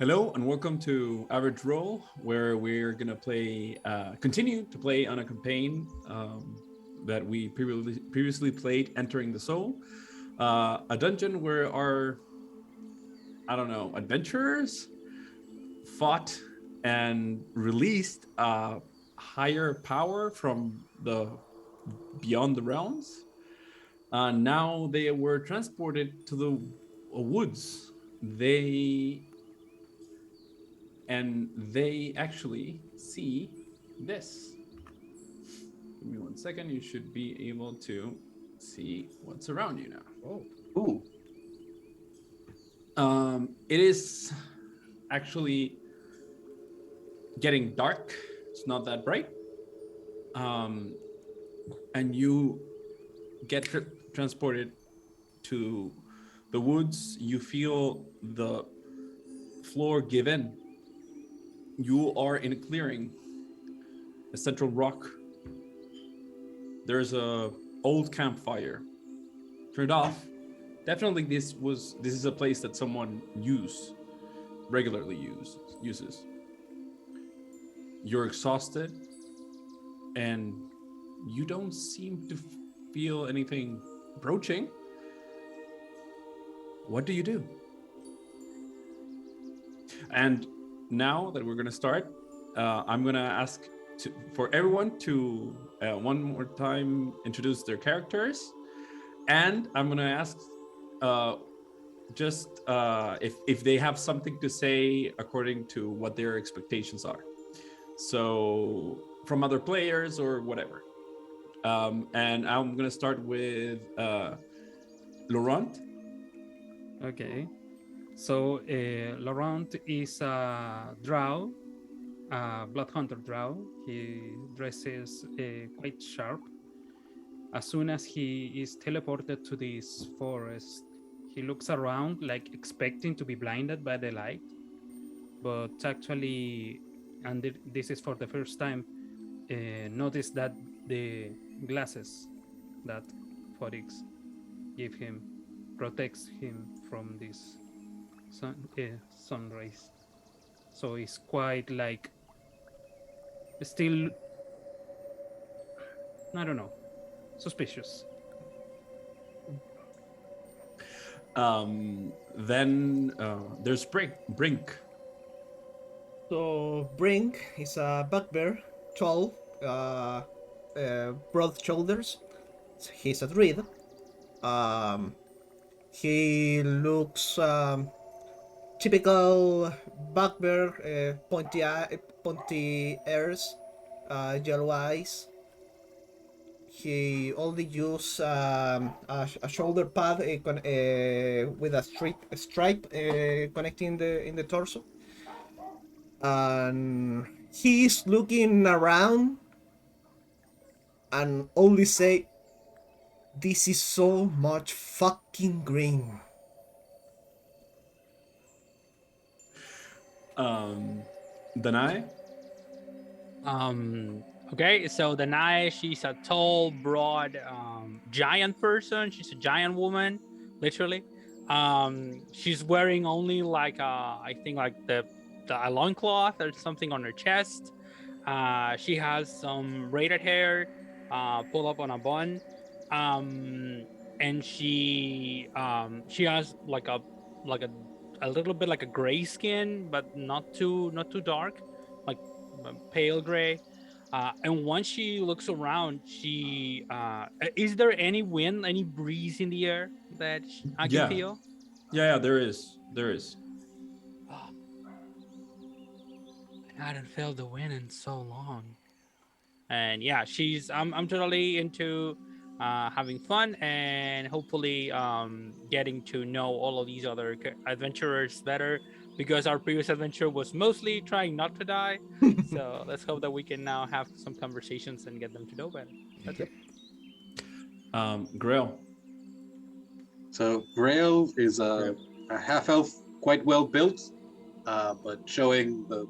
Hello and welcome to Average Roll, where we're gonna continue to play on a campaign that we previously played, Entering the Soul, a dungeon where our, adventurers fought and released a higher power from the beyond the realms. Now they were transported to the woods. They actually see this. Give me 1 second. You should be able to see what's around you now. Oh. Ooh. It is actually getting dark. It's not that bright. And you get transported to the woods. You feel the floor give in. You are in a clearing, a central rock. There's a old campfire turned off. Definitely this is a place that someone regularly uses. You're exhausted and you don't seem to feel anything approaching. What do you do? And now that we're going to start, I'm going to ask for everyone to one more time introduce their characters. And I'm going to ask if they have something to say according to what their expectations are. So from other players or whatever. And I'm going to start with Laurent. Okay. So Laurent is a Drow, a blood hunter Drow. He dresses quite sharp. As soon as he is teleported to this forest, he looks around like expecting to be blinded by the light. But actually, and this is for the first time, notice that the glasses that Fodhyx give him protects him from this sun rays. So it's quite like still, I don't know, suspicious. Then there's Brinkk. So Brinkk is a bugbear, tall, broad shoulders. He's a druid. He looks typical bugbear, pointy ears, yellow eyes. He only uses a shoulder pad with a stripe connecting in the torso. And he's looking around and only say, "This is so much fucking green." Danáe. Okay, so Danáe, she's a tall, broad, giant person. She's a giant woman, literally. She's wearing only like I think like a loincloth or something on her chest. She has some braided hair, pulled up on a bun, and she has like a little bit like a gray skin, but not too dark, like pale gray. And once she looks around, she is there any wind, any breeze in the air that I can feel? Yeah, there is. Oh, I hadn't felt the wind in so long. And yeah, I'm totally into having fun and hopefully getting to know all of these other adventurers better, because our previous adventure was mostly trying not to die. So let's hope that we can now have some conversations and get them to know better. That's it. Grael. So Grael is a half-elf, quite well built, but showing the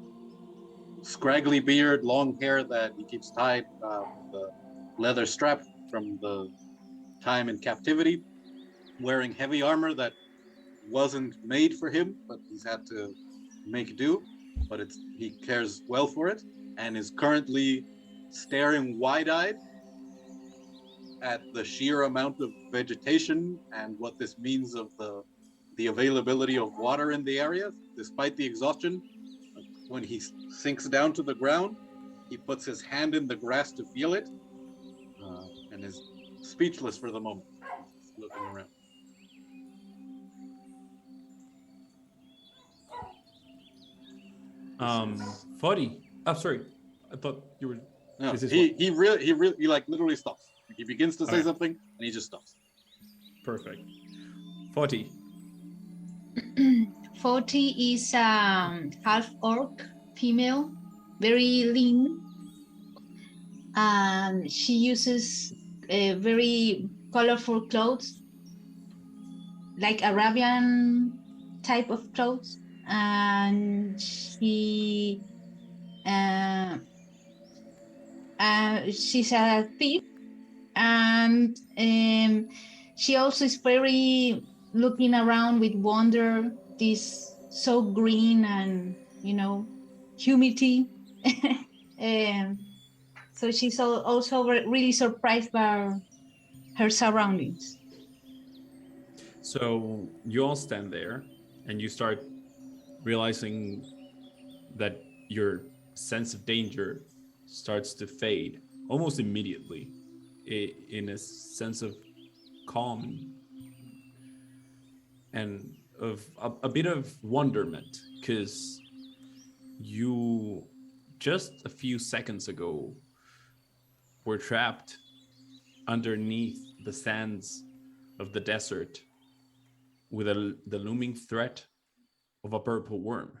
scraggly beard, long hair that he keeps tied, the leather strap from the time in captivity, wearing heavy armor that wasn't made for him, but he's had to make do, but he cares well for it, and is currently staring wide-eyed at the sheer amount of vegetation and what this means of the availability of water in the area, despite the exhaustion. When he sinks down to the ground, he puts his hand in the grass to feel it, and is speechless for the moment, looking around. Foddy. Oh, sorry. I thought you were. No, This is he really like literally stops. He begins to say Okay. something and he just stops. Perfect. 40. Faawtie is a half-orc female, very lean. And she uses very colorful clothes, like Arabian type of clothes. And she's a thief, and she also is very looking around with wonder. This so green and humidity. So she's also really surprised by her surroundings. So you all stand there and you start realizing that your sense of danger starts to fade almost immediately in a sense of calm and of a bit of wonderment, because you just a few seconds ago were trapped underneath the sands of the desert with the looming threat of a purple worm.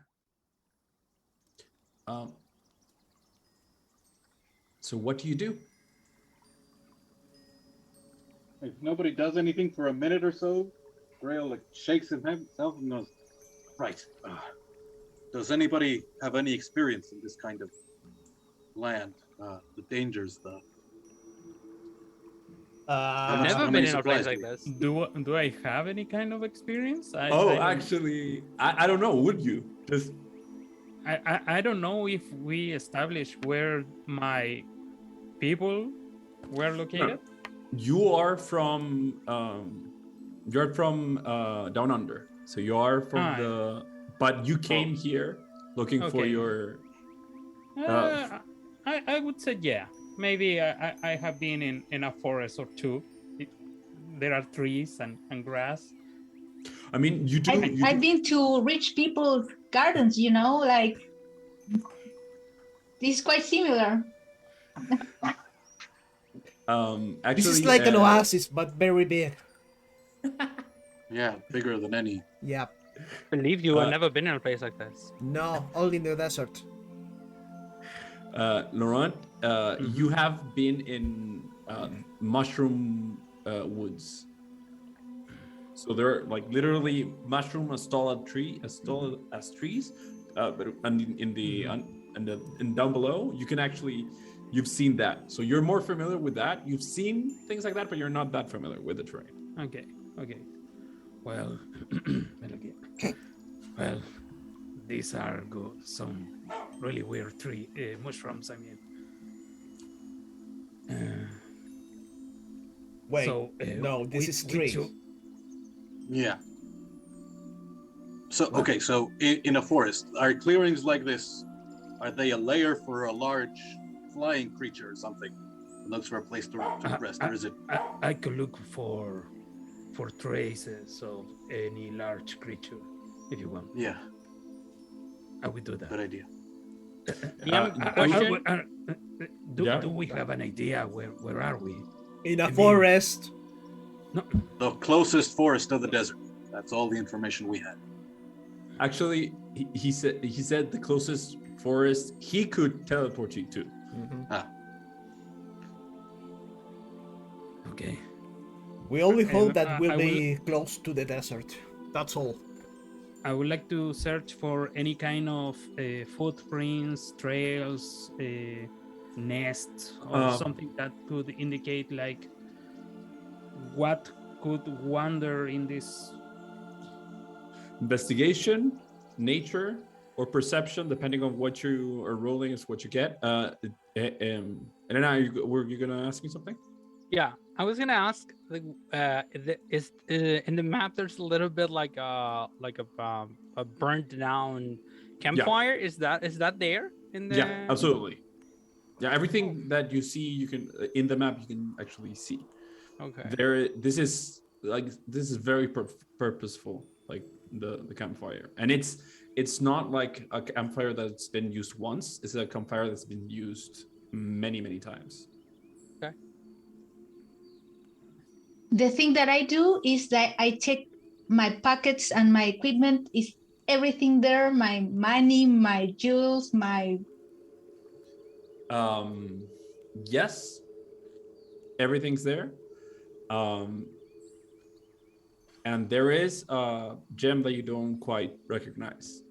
So what do you do? If nobody does anything for a minute or so, Grael shakes himself and goes, "Right. Does anybody have any experience in this kind of land? The dangers, I've much- never how been many in a place supplies like do this. Do I have any kind of experience? I don't- Actually, I don't know. Would you? Just I don't know if we established where my people were located. you are from down under, so you are from but you came here looking for Okay. your I would say yeah. Maybe I have been in a forest or two. There are trees and grass. I mean, you do. I've been to rich people's gardens, like this is quite similar. Actually, This is like an oasis, but very big. Yeah, bigger than any. Yeah. Believe you, I've never been in a place like this. No, only in the desert. Laurent, you have been in mushroom woods. So they're like literally mushroom as tall as trees, but and down below you can actually, you've seen that. So you're more familiar with that. You've seen things like that, but you're not that familiar with the terrain. Okay. Well, well, these are good. Some really weird mushrooms. I mean. Wait, So, no, this is tree. Yeah. So, okay, so in a forest, are clearings like this, are they a lair for a large flying creature or something? It looks for a place to rest, or is it? I could look for traces of any large creature, if you want. Yeah, I will do that. good idea. Question? Do we have an idea where are we? In a mean- forest. No. The closest forest to the desert. That's all the information we had. Actually, he said the closest forest he could teleport you to. Okay. We only hope that I we'll will- be close to the desert. That's all. I would like to search for any kind of footprints, trails, nests, or something that could indicate like what could wander in this. Investigation, nature, or perception, depending on what you are rolling, is what you get. And then were you gonna ask me something? Yeah, I was gonna ask, like, is in the map there's a little bit like a burnt down campfire? Is that there in the? Yeah, absolutely. Yeah, everything that you see, you can in the map, you can actually see. Okay. This is very purposeful, like the campfire, and it's not like a campfire that's been used once. It's a campfire that's been used many times. Okay. The thing that I do is that I check my pockets and my equipment. Is everything there? My money, my jewels, my... Yes, everything's there. And there is a gem that you don't quite recognize.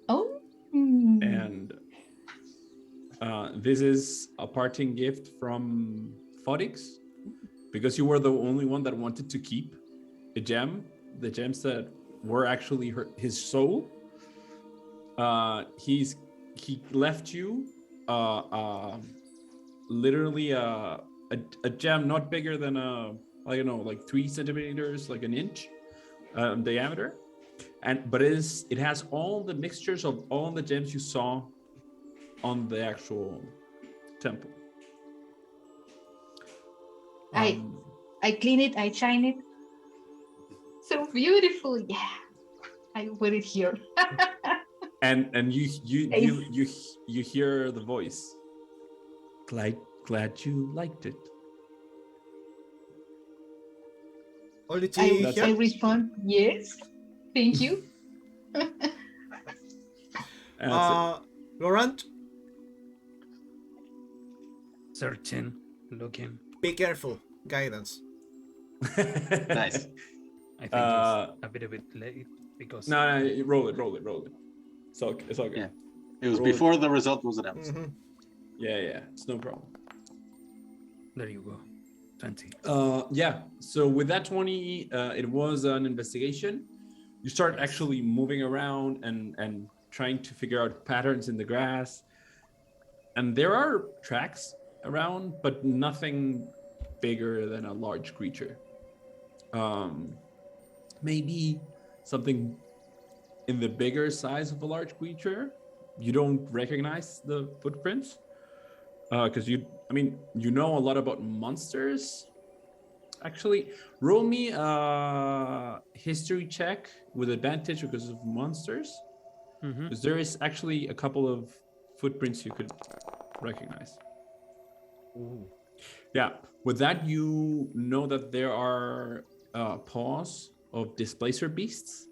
Oh. And this is a parting gift from Fodhyx, because you were the only one that wanted to keep the gems that were actually his soul. He left you literally a gem not bigger than like 3 centimeters, like an inch diameter, but it has all the mixtures of all the gems you saw on the actual temple. I clean it, I shine it. So beautiful. Yeah, I put it here. and you hear the voice. Glad you liked it. I respond, yes, thank you. Laurent, Searching, looking. be careful. Guidance. Nice. I think it's a bit late because... No, roll it. So it's all good. Yeah. It was before the result was announced. Mm-hmm. Yeah, it's no problem. There you go. 20. Yeah. So with that 20, it was an investigation. You start actually moving around and trying to figure out patterns in the grass. And there are tracks around, but nothing bigger than a large creature. Maybe something in the bigger size of a large creature. You don't recognize the footprints. Because you know a lot about monsters. Actually, roll me a history check with advantage because of monsters. Because there is actually a couple of footprints you could recognize. Ooh. Yeah, with that you know that there are paws of displacer beasts.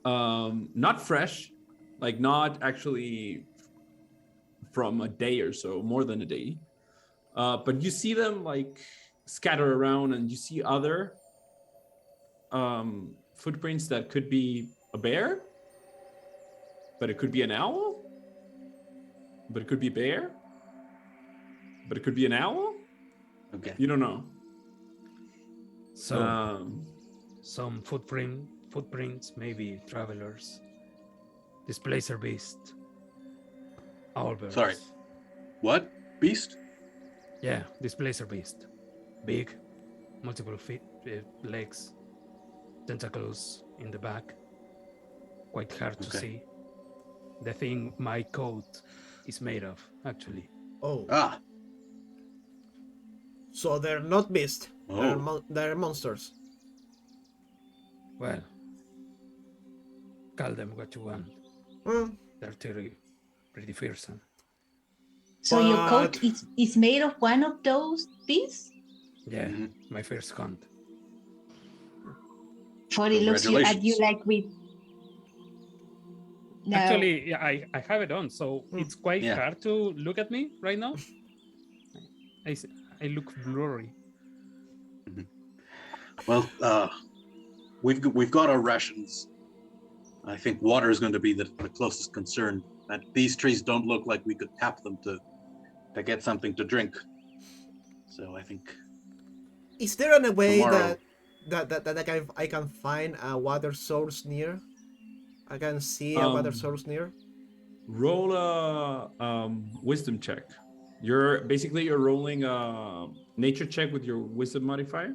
Not fresh, like not actually from a day or so, more than a day. But you see them like scatter around, and you see other footprints that could be a bear, but it could be an owl, but it could be a bear, but it could be an owl. Okay. You don't know. So some footprints, maybe travelers, displacer beast, owlbears. Sorry. What? Beast? Yeah, displacer beast. Big, multiple feet, legs, tentacles in the back. Quite hard to see. The thing my coat is made of, actually. Oh. Ah. So they're not beasts. Oh. They're monsters. Well, call them what you want. They're pretty fearsome. So your coat is made of one of those beasts? Yeah, my first hunt. But it looks at you like with... No. Actually, yeah, I have it on, so it's quite hard to look at me right now. I look blurry. Well, we've got our rations. I think water is going to be the closest concern. And these trees don't look like we could tap them to get something to drink. So I think. Is there any way tomorrow... that I can find a water source near. I can see a water source near. Roll a wisdom check. You're rolling a nature check with your wisdom modifier.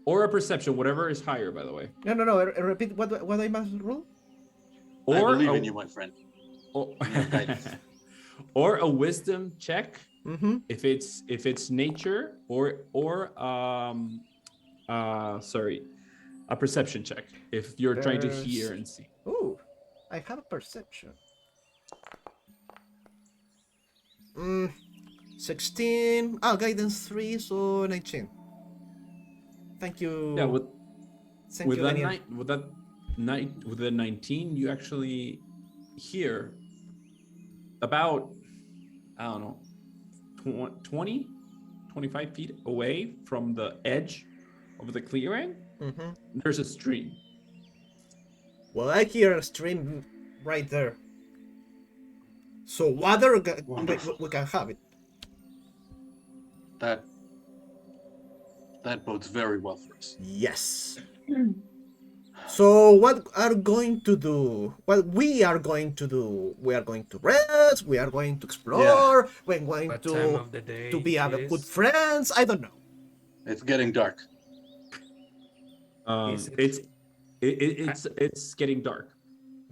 Or a perception, whatever is higher, by the way. No. Repeat what I must roll. I believe in you, my friend. Or, Your guidance. or a wisdom check Mm-hmm. if it's nature or a perception check if you're trying to hear and see. Ooh, I have a perception. 16. Oh, guidance 3, so 19. Thank you. Yeah, Thank with you, that Daniel. with the 19, you actually hear about, I don't know, 20, 25 feet away from the edge of the clearing. Mm-hmm. There's a stream. Well, I hear a stream right there. So water, we can have it. That bodes very well for us. Yes. So what are going to do? What we are going to do? We are going to rest. We are going to explore. We're going What time of the day to be it good is? friends. I don't know. It's getting dark. Is it- It's getting dark.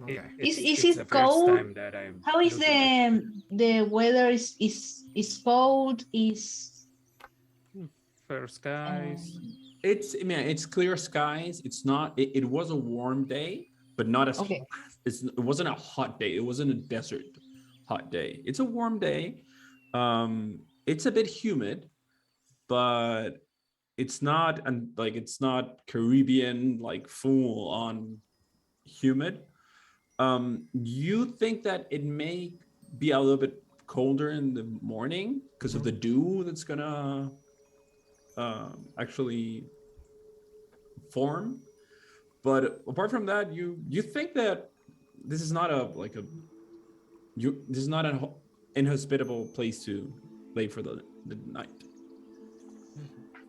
Okay. Is it's it the first cold? time that I'm How is looking at the weather? Is cold? Is fair skies? It's clear skies. It's not. It was a warm day, but not as. Okay. It wasn't a hot day. It wasn't a desert hot day. It's a warm day. It's a bit humid, but it's not it's not Caribbean full on humid. You think that it may be a little bit colder in the morning because of the dew that's gonna actually form, but apart from that, you think that this is not this is not an inhospitable place to lay for the night.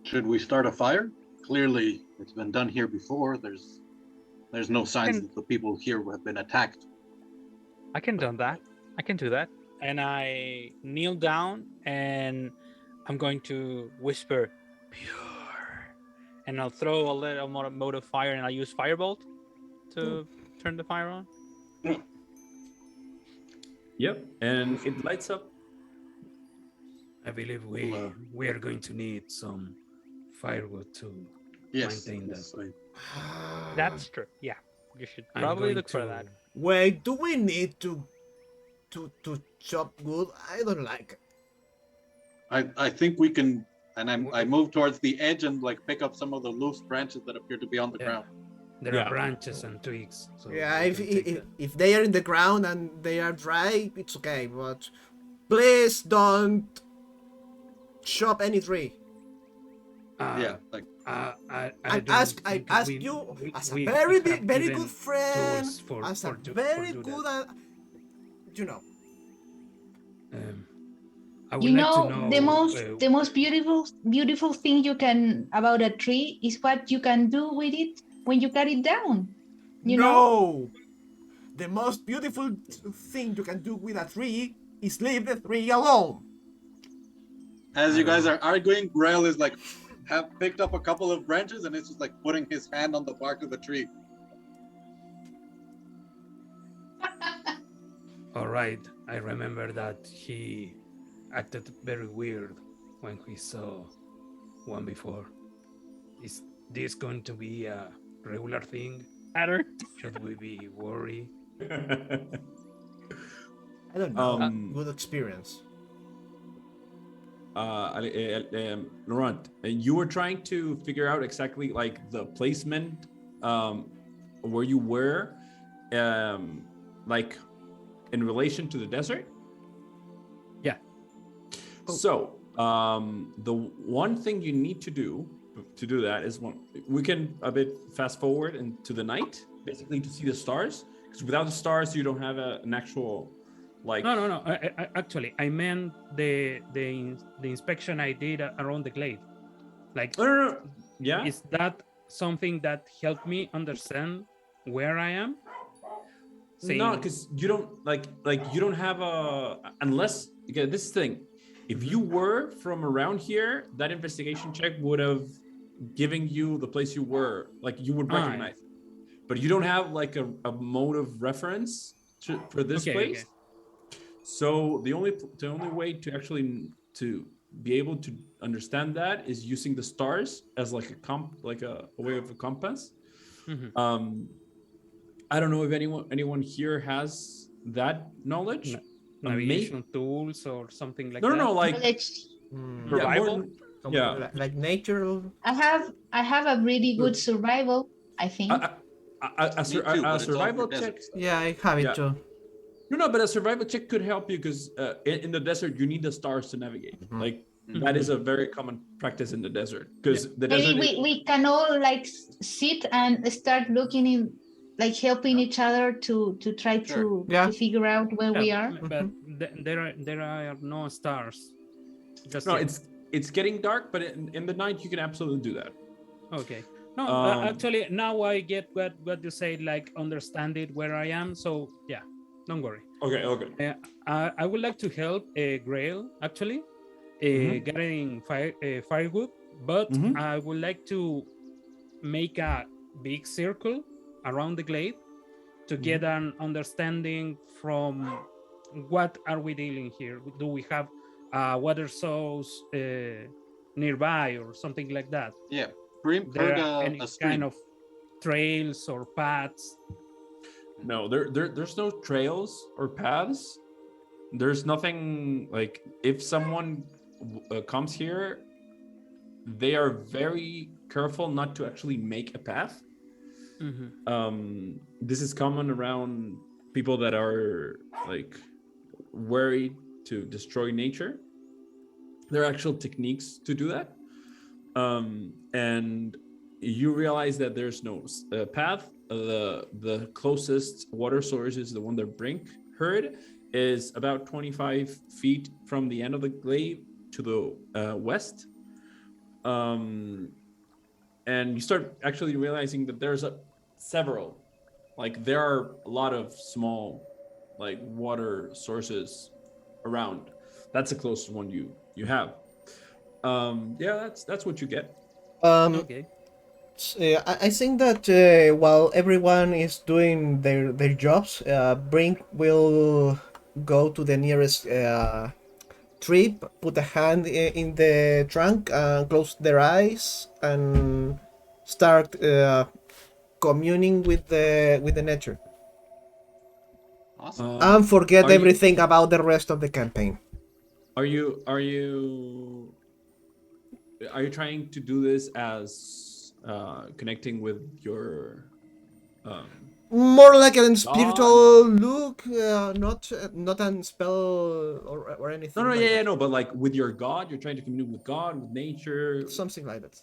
Should we start a fire? Clearly, it's been done here before. There's no signs that the people here have been attacked. I can do that. And I kneel down and I'm going to whisper, pure. And I'll throw a little more mode of fire and I'll use firebolt to turn the fire on. Yep, and it lights up. I believe we are going to need some firewood to Yes. maintain that. yes, That's true. Yeah. You should I'm probably going look for to- that. Wait, do we need to chop wood? I don't like it. I think we can, and I move towards the edge and pick up some of the loose branches that appear to be on the Yeah. ground. There Yeah. are branches and twigs. So Yeah, we can take that. if they are in the ground and they are dry, it's okay. But please don't chop any tree. Yeah, I I don't ask think you we- as a we very have very even good friend, tools for as a do very that. good, I would you like to know, know the most beautiful thing you can about a tree is what you can do with it when you cut it down. You know? No, the most beautiful thing you can do with a tree is leave the tree alone. as you guys are arguing, Grael is have picked up a couple of branches and it's just putting his hand on the bark of the tree. all right. I remember that he acted very weird when he saw one before. Is this going to be a regular thing? Matter. Should we be worried? I don't know. Um, Good experience. Laurent, you were trying to figure out exactly the placement where you were in relation to the desert. Yeah. So the one thing you need to do that is we can a bit fast forward into the night, basically to see the stars, because without the stars you don't have an actual Like No. Actually, I meant the inspection I did around the glade. Like, no. Yeah. is that something that helped me understand where I am? No, because you don't you don't have a unless okay, this thing. If you were from around here, that investigation check would have given you the place you were, like you would recognize. But you don't have like a mode of reference for this place. So the only way to actually to be able to understand that is using the stars as like a way of a compass. I don't know if anyone here has that knowledge. Navigation tools or something like no, that. No, like survival. Like nature. I have a really good survival, I think. A survival check. Yeah, I have it too. No, but a survival check could help you because in the desert you need the stars to navigate. Like that is a very common practice in the desert because the desert. Maybe we can all like sit and start looking in, like helping each other to try to figure out where we are. But there are no stars. Just no, it's getting dark, but in the night you can absolutely do that. Okay. No, actually now I get what you say, like understand it where I am. So yeah, don't worry. Okay. I would like to help Grael actually getting firewood, but I would like to make a big circle around the glade to get an understanding from what are we dealing here. Do we have water source nearby or something like that? Yeah, Brinkk There heard are any a stream. kind of trails or paths? No, there's no trails or paths. There's nothing like if someone comes here, they are very careful not to actually make a path. This is common around people that are like worried to destroy nature. There are actual techniques to do that. And you realize that there's no path. The closest water source is the one that Brinkk heard is about 25 feet from the end of the glade to the west. And you start actually realizing that there's several, like there are a lot of small like water sources around. That's the closest one you have. That's what you get. Okay. I think that while everyone is doing their jobs, Brinkk will go to the nearest tree, put a hand in the trunk, and close their eyes, and start communing with the nature. Awesome. And forget everything about the rest of the campaign. Are you trying to do this as connecting with your more like a spiritual look, not a spell or anything. No, but like with your god, you're trying to communicate with God, with nature, something like that.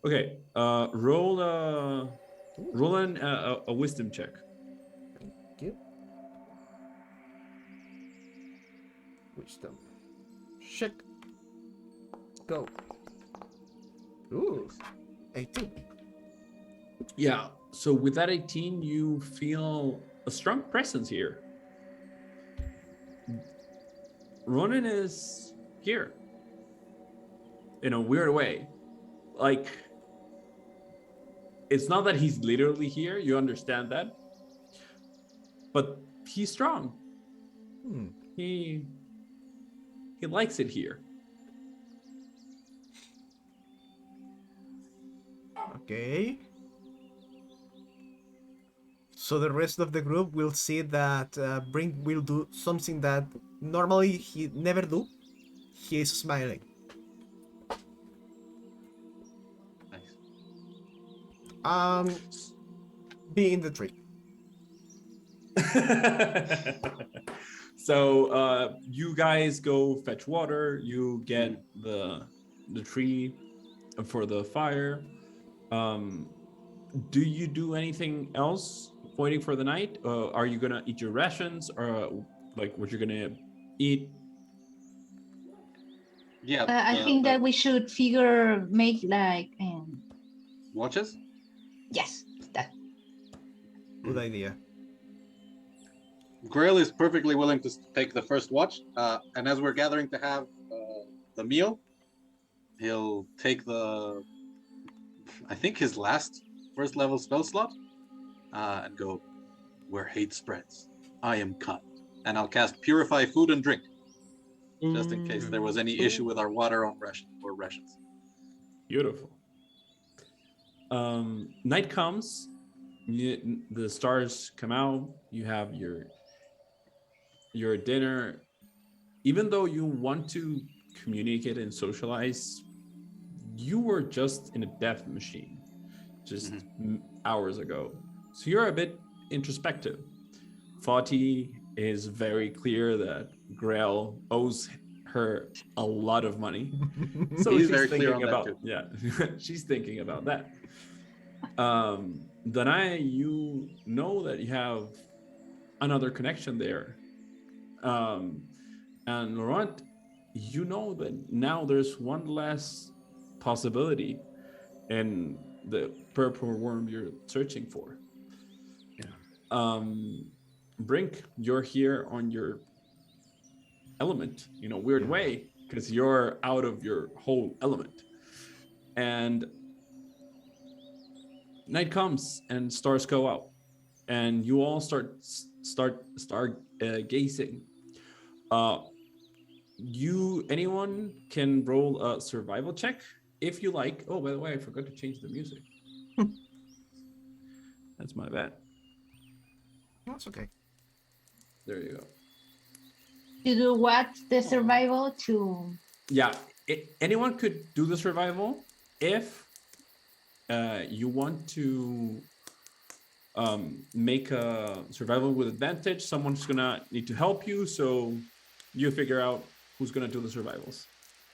Okay, roll a wisdom check. Thank you. Wisdom check. Go. Ooh, 18. Yeah. So with that 18, you feel a strong presence here. Ronan is here. In a weird way. Like, it's not that he's literally here, you understand that. But he's strong. He likes it here. Okay. So the rest of the group will see that Brinkk will do something that normally he never do. He is smiling. Nice. Be in the tree. So you guys go fetch water. You get the tree for the fire. Do you do anything else waiting for the night? Are you gonna eat your rations, or like what you're gonna eat. Yeah. I think that we should make like watches. yes, that. Good idea. Grael is perfectly willing to take the first watch, and as we're gathering to have the meal, he'll take I think his last first level spell slot, and go, where hate spreads, I am kind. And I'll cast Purify Food and Drink, just in case there was any issue with our water on rations. Beautiful. Night comes, the stars come out, you have your dinner. Even though you want to communicate and socialize, you were just in a death machine just hours ago. So you're a bit introspective. Faawtie is very clear that Grael owes her a lot of money. So He's she's very clear thinking on that about too. yeah, she's thinking about that. Danáe, you know that you have another connection there. And Laurent, you know that now there's one less possibility in the purple worm you're searching for. Brinkk, you're here on your element in a weird way because you're out of your whole element. And night comes and stars go out, and you all start gazing. Anyone can roll a survival check if you like. Oh, by the way, I forgot to change the music. That's my bad. That's okay. There you go. To do what? The survival to. Yeah, anyone could do the survival if you want to make a survival with advantage. Someone's gonna need to help you, so you figure out who's gonna do the survivals.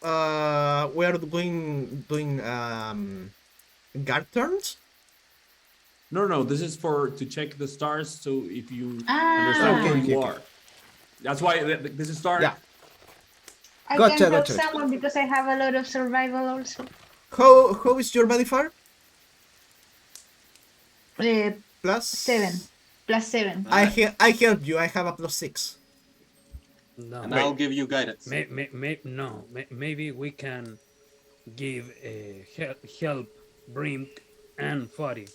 We are doing guard turns. No, this is to check the stars. So if you Ah. understand where Okay, you okay. are, that's why this is start. Yeah. I Gotcha, can help gotcha. someone because I have a lot of survival also. How is your modifier? Plus 7. Plus 7. I help you. I have a +6. No, And I'll give you guidance. maybe we can give help Brinkk and Faawtie.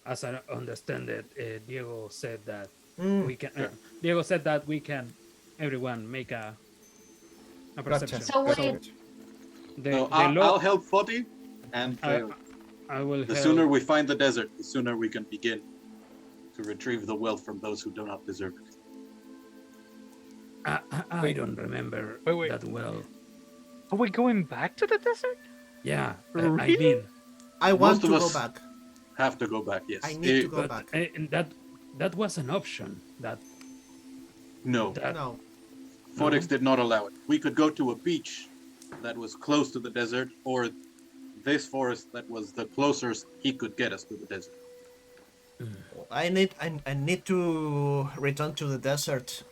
As I understand it, Diego said that we can. Diego said that we can. Everyone make a perception. So wait. So I'll help Faawtie, and I will. the sooner we find the desert, the sooner we can begin to retrieve the wealth from those who do not deserve it. I don't remember Wait. that well. Are we going back to the desert? Yeah, Really? I mean, I want Most of to go us- back. Have to go back, yes. I need to go but back. and that was an option. No, No. Fodhyx did not allow it. We could go to a beach that was close to the desert, or this forest that was the closest he could get us to the desert. I need to return to the desert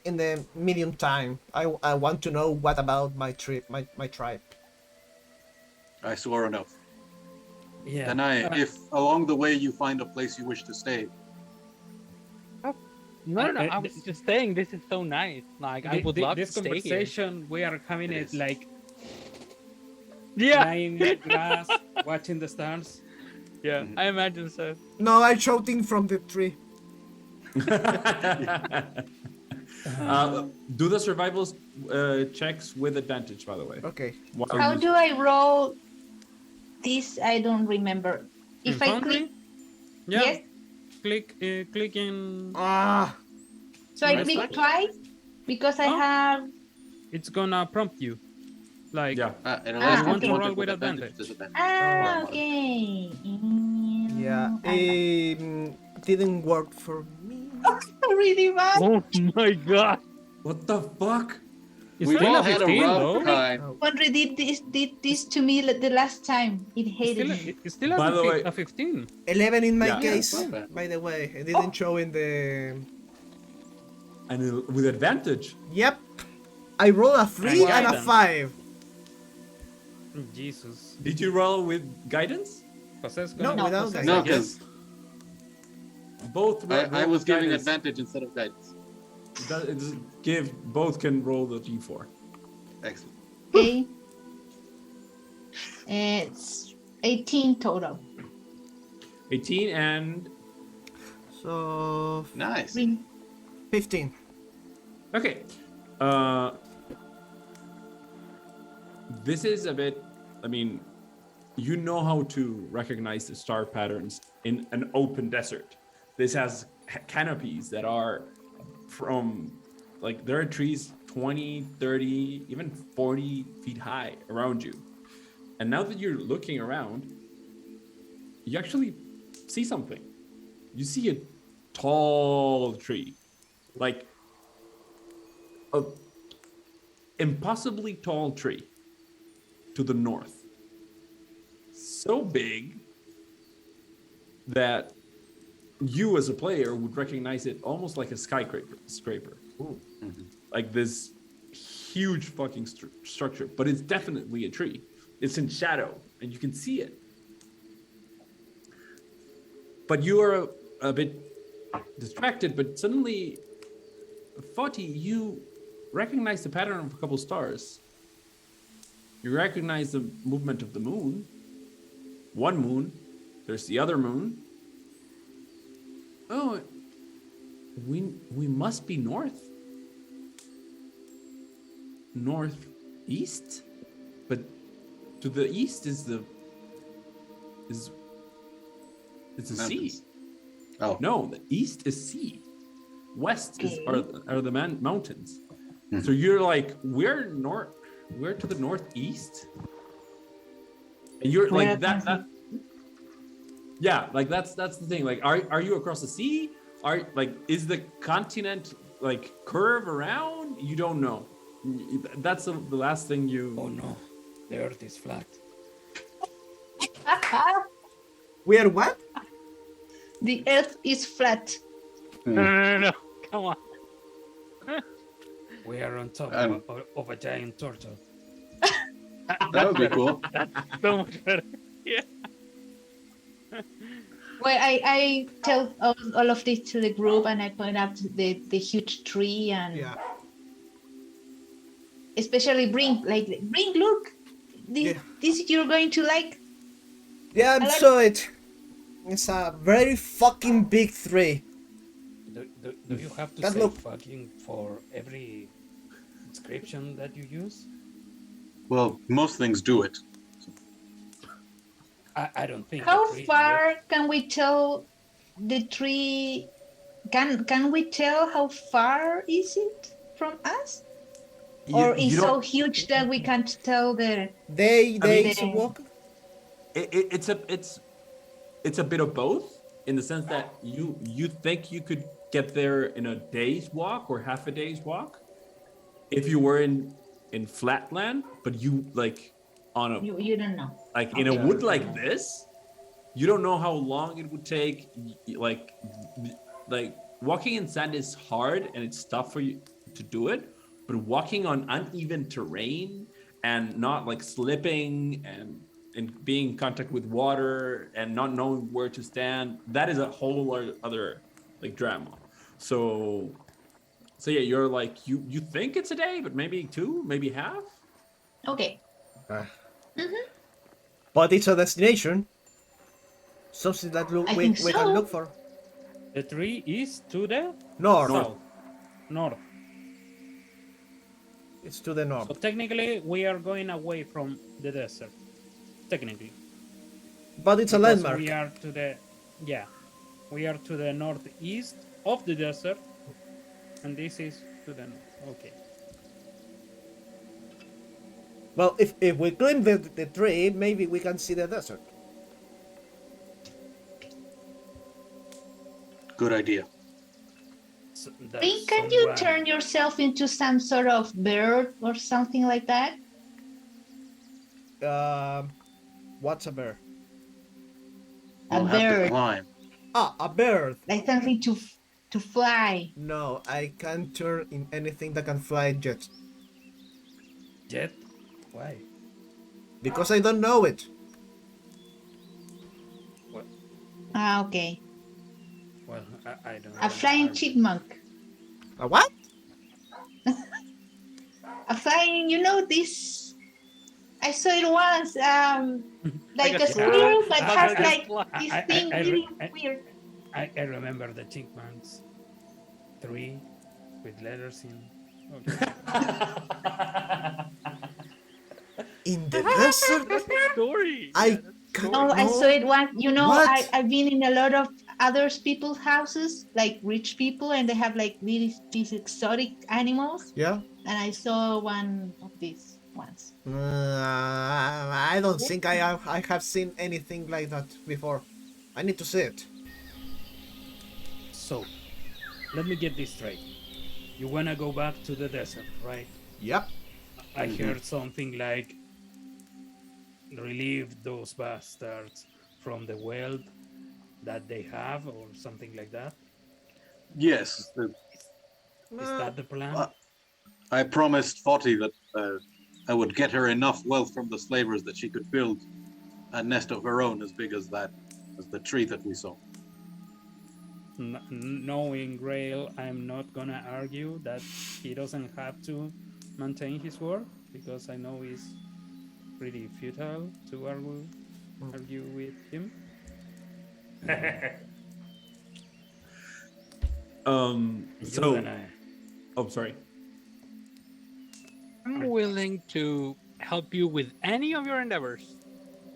in the medium time. I want to know what about my tribe. I swore an oath. Yeah. Danáe, if along the way you find a place you wish to stay, No. I was just saying this is so nice. Like I would love to this stay here. conversation. We are having It it is. like Yeah. lying in grass, watching the stars. Yeah, I imagine so. No, I'm shouting from the tree. Do the survival checks with advantage, by the way. Okay. While How you- do I roll this? I don't remember. If I Foundry? click, Yeah. yes, Click in. Ah. so I Right click click? twice because I Oh. have. It's gonna prompt you. Like Yeah. it'll Ah, ask you want to want roll it with advantage. disadvantage. Ah, Or okay. Yeah. Didn't work for me. Really bad. Oh my god. What the fuck? it's We've still all a had a 15 rough though. time. Andre did this to me the last time. It hated me. It's still By the way- a 15. 11 in my Yeah. case. Yeah, it's not bad. By the way, it didn't show in the And with advantage. Yep. I rolled a 3 and a guidance. 5. Jesus. Did you roll with guidance? Jose's No, gonna without Jose, No, guidance. because Both. I was giving guidance. advantage instead of guidance. It does give both can roll the d4. Excellent. Okay. It's 18 total. 18 and So Nice. 15. okay. This is a bit. I mean, you know how to recognize the star patterns in an open desert. This has canopies that are from, like, there are trees 20, 30, even 40 feet high around you. And now that you're looking around, you actually see something. You see a tall tree, like a impossibly tall tree to the north. So big that you as a player would recognize it almost like a skyscraper. Like this huge fucking structure, but it's definitely a tree. It's in shadow and you can see it. But you are a bit distracted, but suddenly, Faawtie, you recognize the pattern of a couple stars. You recognize the movement of the moon. One moon, there's the other moon. Oh, we must be northeast, but to the east is the sea. Mountains. Oh. No, the east is sea. West is are the mountains. Mhm. So you're like, we're to the northeast, and you're like that. Yeah, like that's the thing. Like, are you across the sea? Is the continent like curve around? You don't know. That's the last thing you. Oh no, the earth is flat. We are what? The earth is flat. No. Come on. We are on top of a giant turtle. That would be cool. So much better. Yeah. Well, I tell all of this to the group, and I point out the huge tree, and Yeah. especially Brinkk. Like, Brinkk, look, this you're going to like. Yeah, I like- saw it. It's a very fucking big tree. Do you have to That say look- fucking for every description that you use? Well, most things do it. I don't think. How the tree far can we tell the tree? Can we tell how far is it from us? Or is so huge that we can't tell the? They the- walk. It's a bit of both, in the sense that you think you could get there in a day's walk or half a day's walk if you were in flatland, but you like on a You don't know. like in a wood like this, you don't know how long it would take. Like walking in sand is hard and it's tough for you to do it, but walking on uneven terrain and not like slipping and being in contact with water and not knowing where to stand, that is a whole other like drama. So yeah, you're like you think it's a day, but maybe two, maybe half. Okay. But it's a destination. Something that I we think can so. look for. The tree is to the North. south. North. It's to the north. So technically, we are going away from the desert. Technically. But it's a Because landmark. We are to the northeast of the desert, and this is to the north. Okay. Well, if we climb the tree, maybe we can see the desert. Good idea. So Brinkk, can you turn yourself into some sort of bird or something like that? What's a bear? A We'll have to bird, climb. Ah, a bird. like something to To fly. No, I can't turn in anything that can fly yet. Jet? Why? Because I don't know it. Well, Ah, okay. well, I don't A know. flying chipmunk. A what? A flying, this. I saw it once. Like a a squirrel, but how has does like it fly? this thing really weird. I remember the chipmunks. 3 with letters in. Okay. In the desert? Story. I Yeah, that's can't. No, I saw it once. What? I've been in a lot of other people's houses, like rich people, and they have like these exotic animals. Yeah? And I saw one of these once. I don't think I have seen anything like that before. I need to see it. So, let me get this straight. You wanna go back to the desert, right? Yep. I heard something like relieve those bastards from the wealth that they have, or something like that. Yes, Is that the plan? I promised Faawtie that I would get her enough wealth from the slavers that she could build a nest of her own as big as the tree that we saw. Knowing Grael, I'm not gonna argue that he doesn't have to maintain his word, because I know it's pretty futile to argue with him. So, Danáe. oh, sorry. I'm willing to help you with any of your endeavors,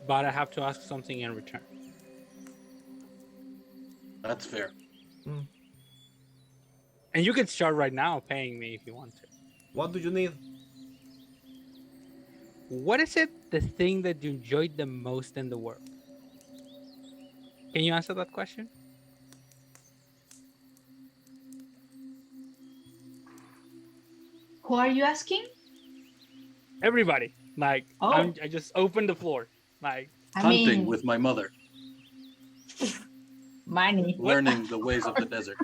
but I have to ask something in return. That's fair. And you can start right now paying me if you want to. What do you need? What is it, the thing that you enjoyed the most in the world? Can you answer that question? Who are you asking? Everybody. Like, Oh. I just opened the floor. Like, I Hunting mean, with my mother, money. learning the ways of the desert.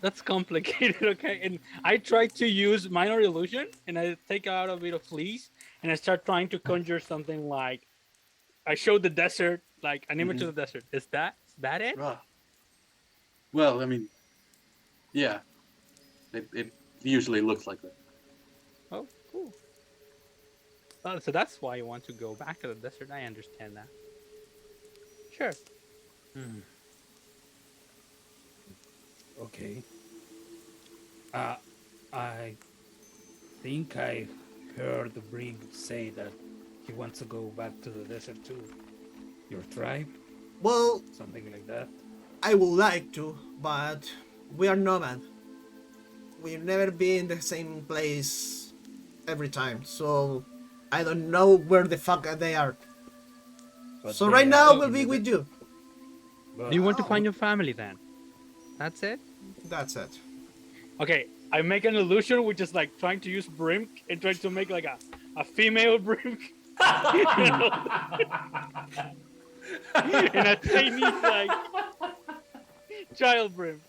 that's complicated, okay? And I try to use minor illusion, and I take out a bit of fleece, and I start trying to conjure something like, I show the desert, like an image of the desert. Is that it? Ah. Well, I mean, yeah, it usually looks like that. Oh, cool. So that's why you want to go back to the desert. I understand that. Sure. Okay. I think I heard Brinkk say that he wants to go back to the desert too. Your tribe, Well, something like that. I would like to, but we are nomad. We've never been in the same place every time, so I don't know where the fuck they are. But So they right are now in we'll be the with you. But Do you want to find your family then? That's it? That's it. Okay, I make an illusion which is like trying to use Brinkk and trying to make like a female Brinkk. And a tiny like child Brinkk.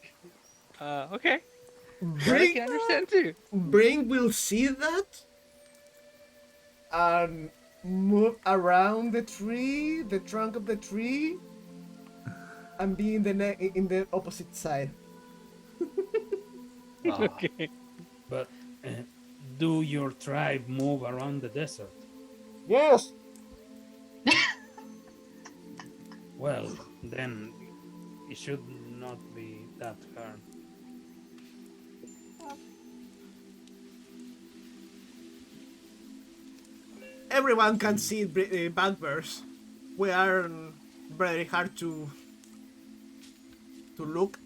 Okay. I can understand too. Brinkk will see that and move around the tree, the trunk of the tree, and be in the opposite side. Okay. But do your tribe move around the desert? Yes. Well, then it should not be that hard. Everyone can see bugbears. We are very hard to look.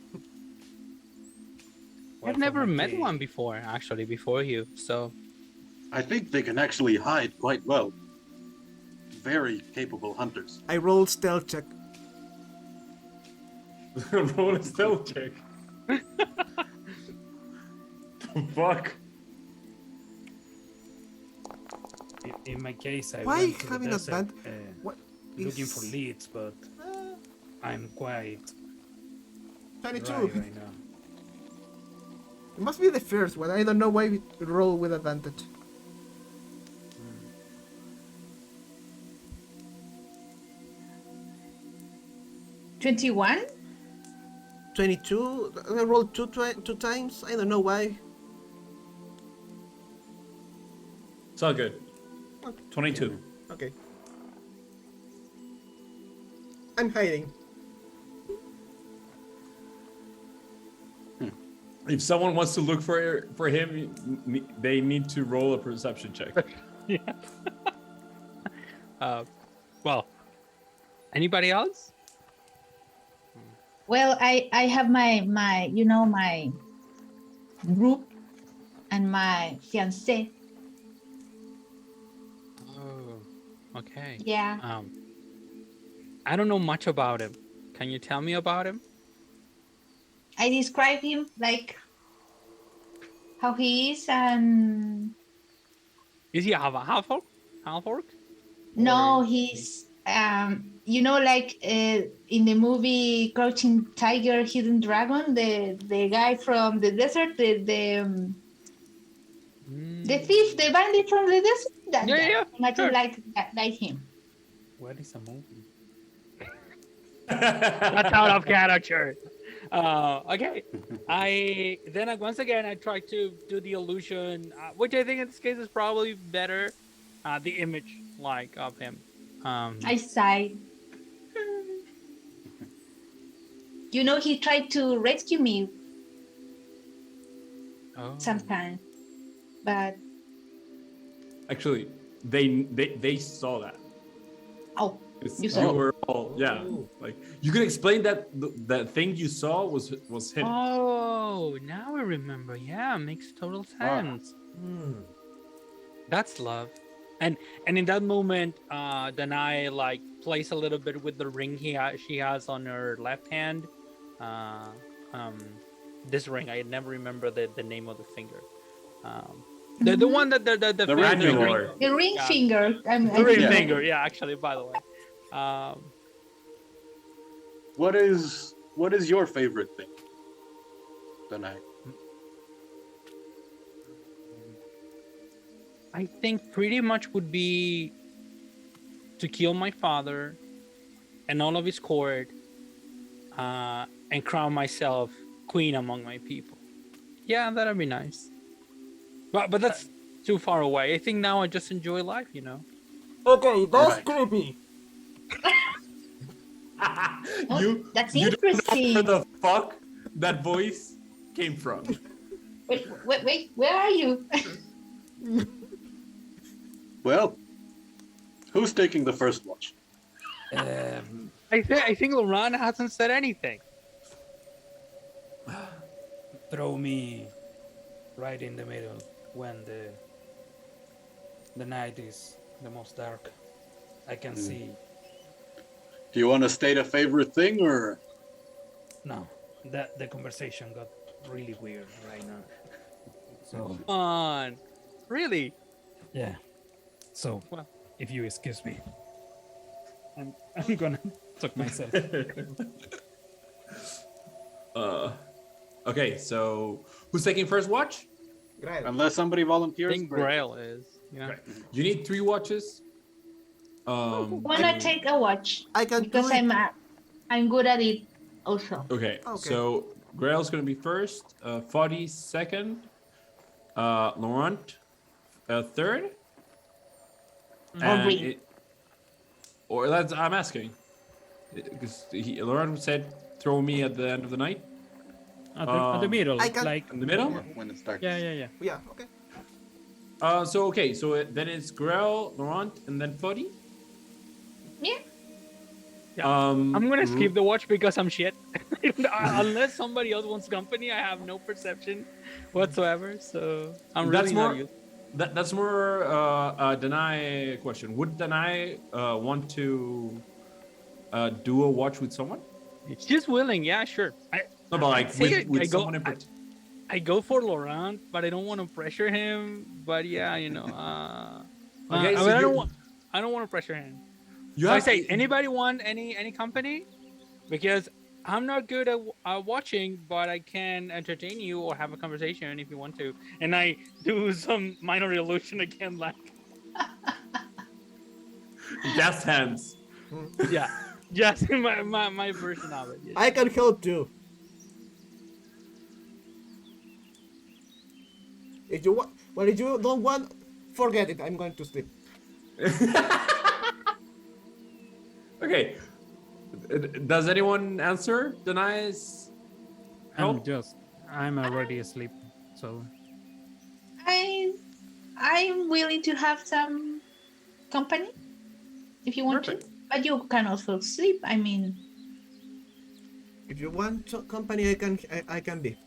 Well, I've never from met a one before, actually, before you. So I think they can actually hide quite well. Very capable hunters. I rolled stealth check. Roll a stealth check. The fuck? In my case, I Why went to the having desert, What looking is- for leads, but I'm quite 22. right now. It must be the first one. I don't know why we roll with advantage. 21. 22. I rolled two times. I don't know why. It's all good. 22. Okay. I'm hiding. If someone wants to look for him, they need to roll a perception check. Yeah. Well, anybody else? Well, I have my my group and my fiancé. Oh, okay. Yeah. I don't know much about him. Can you tell me about him? I describe him like how he is, and Is he a half-orc? Half-orc? no, he's like in the movie Crouching Tiger, Hidden Dragon, the guy from the desert, the thief, the bandit from the desert. That Yeah, guy. yeah, Imagine sure. like him. What is a movie? That's out of character. Okay. Once again I try to do the illusion, which I think in this case is probably better. The image like of him. I sighed. He tried to rescue me Oh. sometimes, but Actually, they saw that. oh, 'Cause You saw it. were all like you can explain that that thing you saw was him. Oh, now I remember. Yeah, makes total sense. That's love. And in that moment, Danáe like plays a little bit with the ring she has on her left hand. This ring, I never remember the name of the finger. The one that the ring ring- finger. the ring Yeah. finger. The ring finger, yeah. Actually, by the way, What is your favorite thing, Danáe? I think pretty much would be to kill my father and all of his court, and crown myself queen among my people. Yeah, that'd be nice. But that's too far away. I think now I just enjoy life, Okay, that's Right. creepy. That's you don't know interesting. where the fuck that voice came from. Wait, where are you? Well, who's taking the first watch? I think Laurent hasn't said anything. Throw me right in the middle when the night is the most dark. I can see. Do you want to state a favorite thing or? No, the conversation got really weird right now. So Come on, really? yeah. So Well. if you excuse me, I'm gonna talk myself. Okay, so who's taking first watch? Grael. Unless somebody I volunteers. think great. Grael is. Yeah. Right. You need 3 watches. Why not take a watch? I can Because do it. I'm good at it also. Okay, Okay. so Grail's gonna be first, Foddy second, Laurent third, and Brinkk. or that's I'm asking, because Laurent said throw me at the end of the night At the middle, I can- like in the middle. When it starts. yeah. Yeah, okay. So then it's Grail, Laurent, and then Foddy. Yeah. I'm gonna skip the watch because I'm shit. Unless somebody else wants company, I have no perception whatsoever. So I'm That's really more. not used. That's more a Danáe question. Would Danáe want to do a watch with someone? She's willing, yeah, sure. No, but like See, with I go- someone in particular. I go for Laurent, but I don't want to pressure him. But yeah, Okay, so I you- don't want to pressure him. You So I have say, to- anybody want any company? Because I'm not good at watching, but I can entertain you or have a conversation if you want to. And I do some minor illusion again, like Jazz hands. yeah, just my version of it. Yeah. I can help too. If you want, well, if you don't want, forget it. I'm going to sleep. Okay. Does anyone answer Danáe's help? I'm already asleep. So I'm willing to have some company if you want Perfect. to, but you can also sleep. I mean, If you want company, I can be.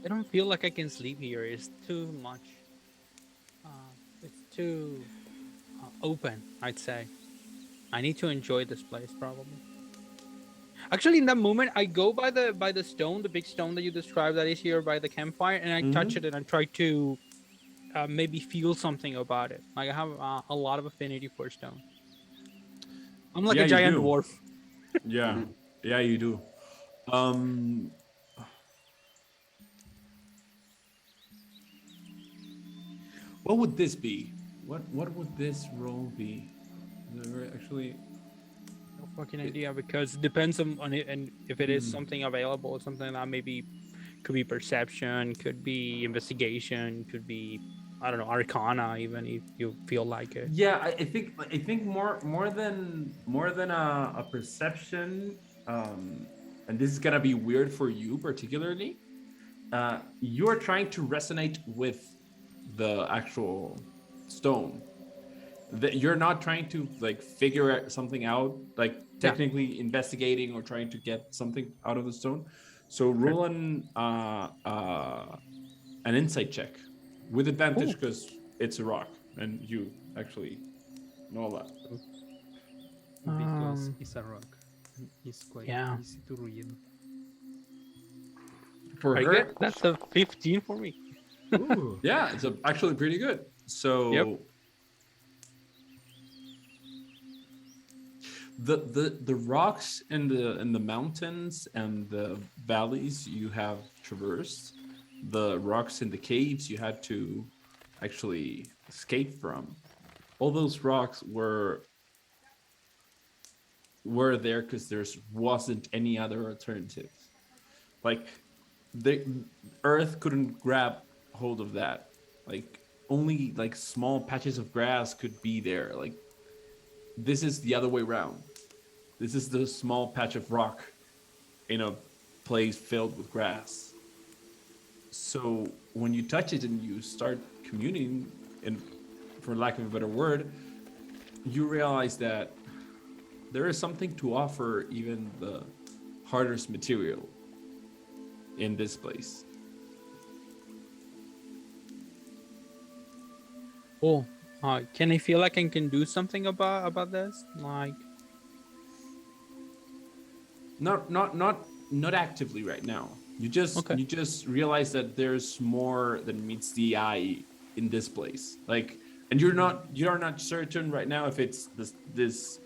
I don't feel like I can sleep here. It's too much. It's too open, I'd say. I need to enjoy this place probably. Actually, in that moment, I go by the stone, the big stone that you described that is here by the campfire, and I touch it and I try to maybe feel something about it. Like I have a lot of affinity for stone. I'm like Yeah, a you giant do. dwarf. Yeah. Yeah, you do. What would this be? What would this role be? Actually, No fucking idea because it depends on it and if it is something available, something that maybe could be perception, could be investigation, could be I don't know arcana even if you feel like it. yeah, I think more than a perception, and this is gonna be weird for you particularly. You're trying to resonate with the actual stone. That you're not trying to like figure something out, like technically investigating or trying to get something out of the stone. So roll an insight check with advantage because it's a rock and you actually know that. because it's a rock, it's quite Yeah. easy to read. For I her, get that's a 15 for me. Ooh. yeah, it's actually pretty good. So Yep. the rocks in the mountains and the valleys you have traversed, the rocks in the caves you had to actually escape from, all those rocks were there because there wasn't any other alternative. Like the earth couldn't grab hold of that. Like only like small patches of grass could be there. Like this is the other way around. This is the small patch of rock in a place filled with grass. So when you touch it and you start communing, and for lack of a better word, you realize that there is something to offer even the hardest material in this place. Oh, can I feel like I can do something about this? Like, Not actively right now. You just realize that there's more than meets the eye in this place. Like, and you're not certain right now if it's this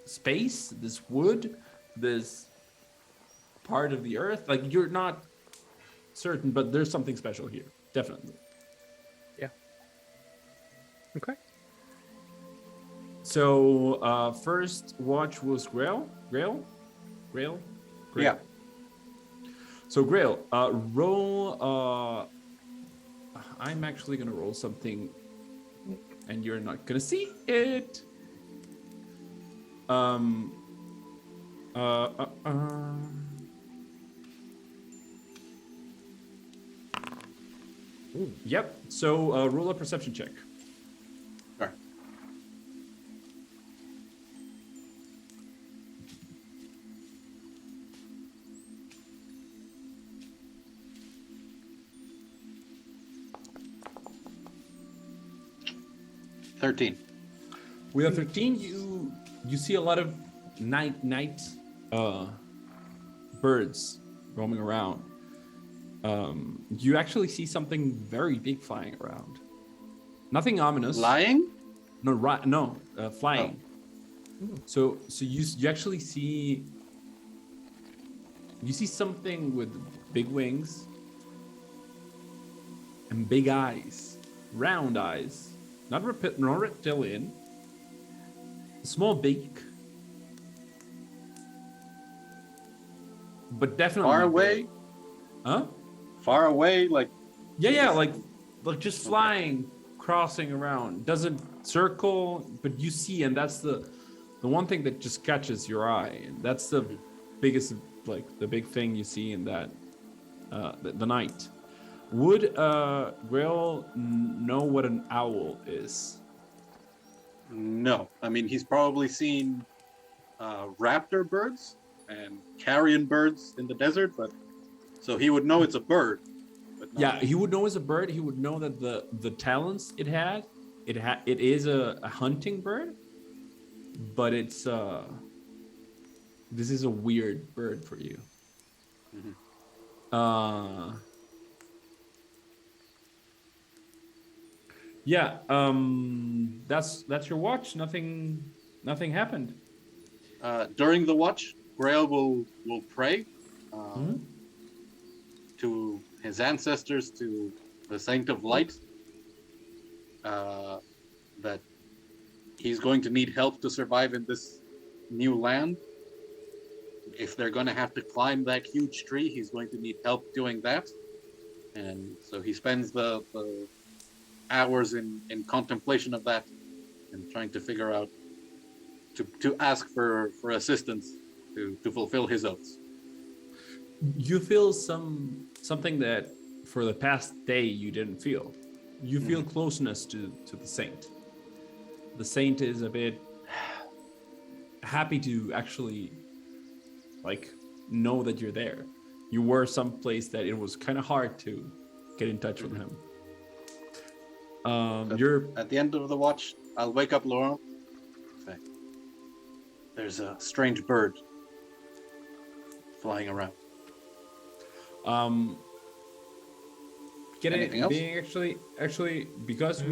space, this wood, this part of the earth. Like you're not certain, but there's something special here, definitely. yeah. Okay. So first watch was Grael. Yeah. So Grael, roll. I'm actually gonna roll something, and you're not gonna see it. Ooh, yep. So roll a perception check. Sure. $13. With a 13, you see a lot of night birds roaming around. You actually see something very big flying around. Nothing ominous. Lying? No, flying. So you actually see something with big wings and big eyes, round eyes, not reptilian, small beak, but definitely Far away? big. Huh? Far away, like Yeah, like just flying, crossing around. Doesn't circle, but you see, and that's the one thing that just catches your eye. And that's the biggest, like the big thing you see in that the night. Would Grael know what an owl is? no. I mean, he's probably seen raptor birds and carrion birds in the desert, but so he would know it's a bird. But not- Yeah, he would know it's a bird. He would know that the talents it is a hunting bird, but it's this is a weird bird for you. Yeah, that's your watch. Nothing happened. During the watch, Grael will pray to his ancestors, to the Saint of Light, that he's going to need help to survive in this new land. If they're going to have to climb that huge tree, he's going to need help doing that. And so he spends the hours in contemplation of that and trying to figure out to ask for assistance to fulfill his oaths. You feel something that for the past day you didn't feel. You feel closeness to the saint. The saint is a bit happy to actually like know that you're there. You were someplace that it was kind of hard to get in touch with him. You're At the end of the watch, I'll wake up Laurent. Say, there's a strange bird flying around. Anything else? being actually because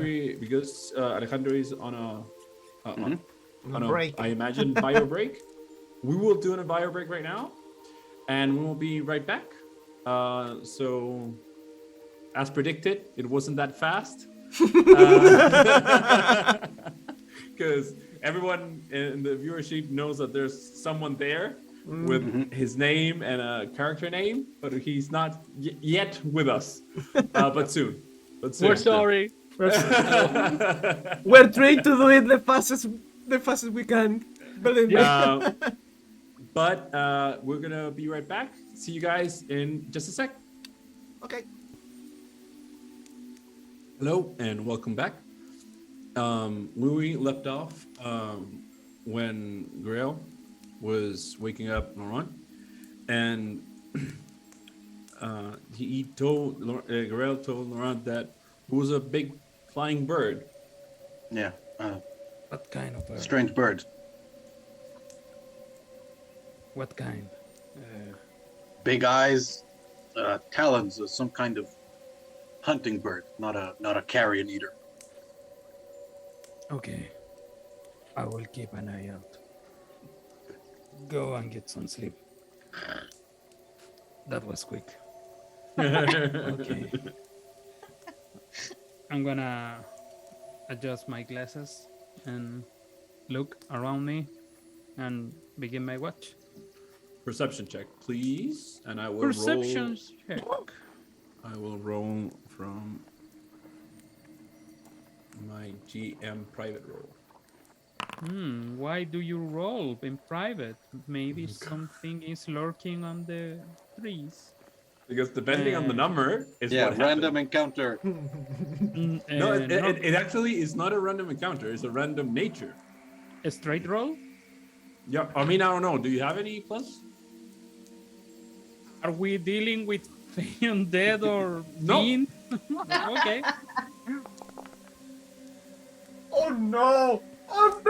Alejandro is on a break. I imagine bio break. We will do a bio break right now, and we will be right back. So, as predicted, it wasn't that fast. Because everyone in the viewership knows that there's someone there with his name and a character name, but he's not yet with us. But soon. We're sorry. We're trying to do it the fastest we can. Believe me. But we're gonna be right back. See you guys in just a sec. Okay. Hello and welcome back. We left off when Grael was waking up Laurent, and Grael told Laurent that it was a big flying bird. Yeah, What kind of bird? strange bird. What kind? Big eyes, talons of some kind of hunting bird, not a carrion eater. Okay. I will keep an eye out. Go and get some sleep. That was quick. Okay. I'm gonna adjust my glasses and look around me and begin my watch. Perception check, please, and I will Perception check. I will roll from my GM private roll. Why do you roll in private? Maybe something is lurking on the trees. Because depending on the number is Yeah, what random happened. encounter. No, it actually is not a random encounter. It's a random nature. A straight roll? Yeah, I mean, I don't know. Do you have any plus? Are we dealing with undead or No. fiend? Okay. Oh no! Oh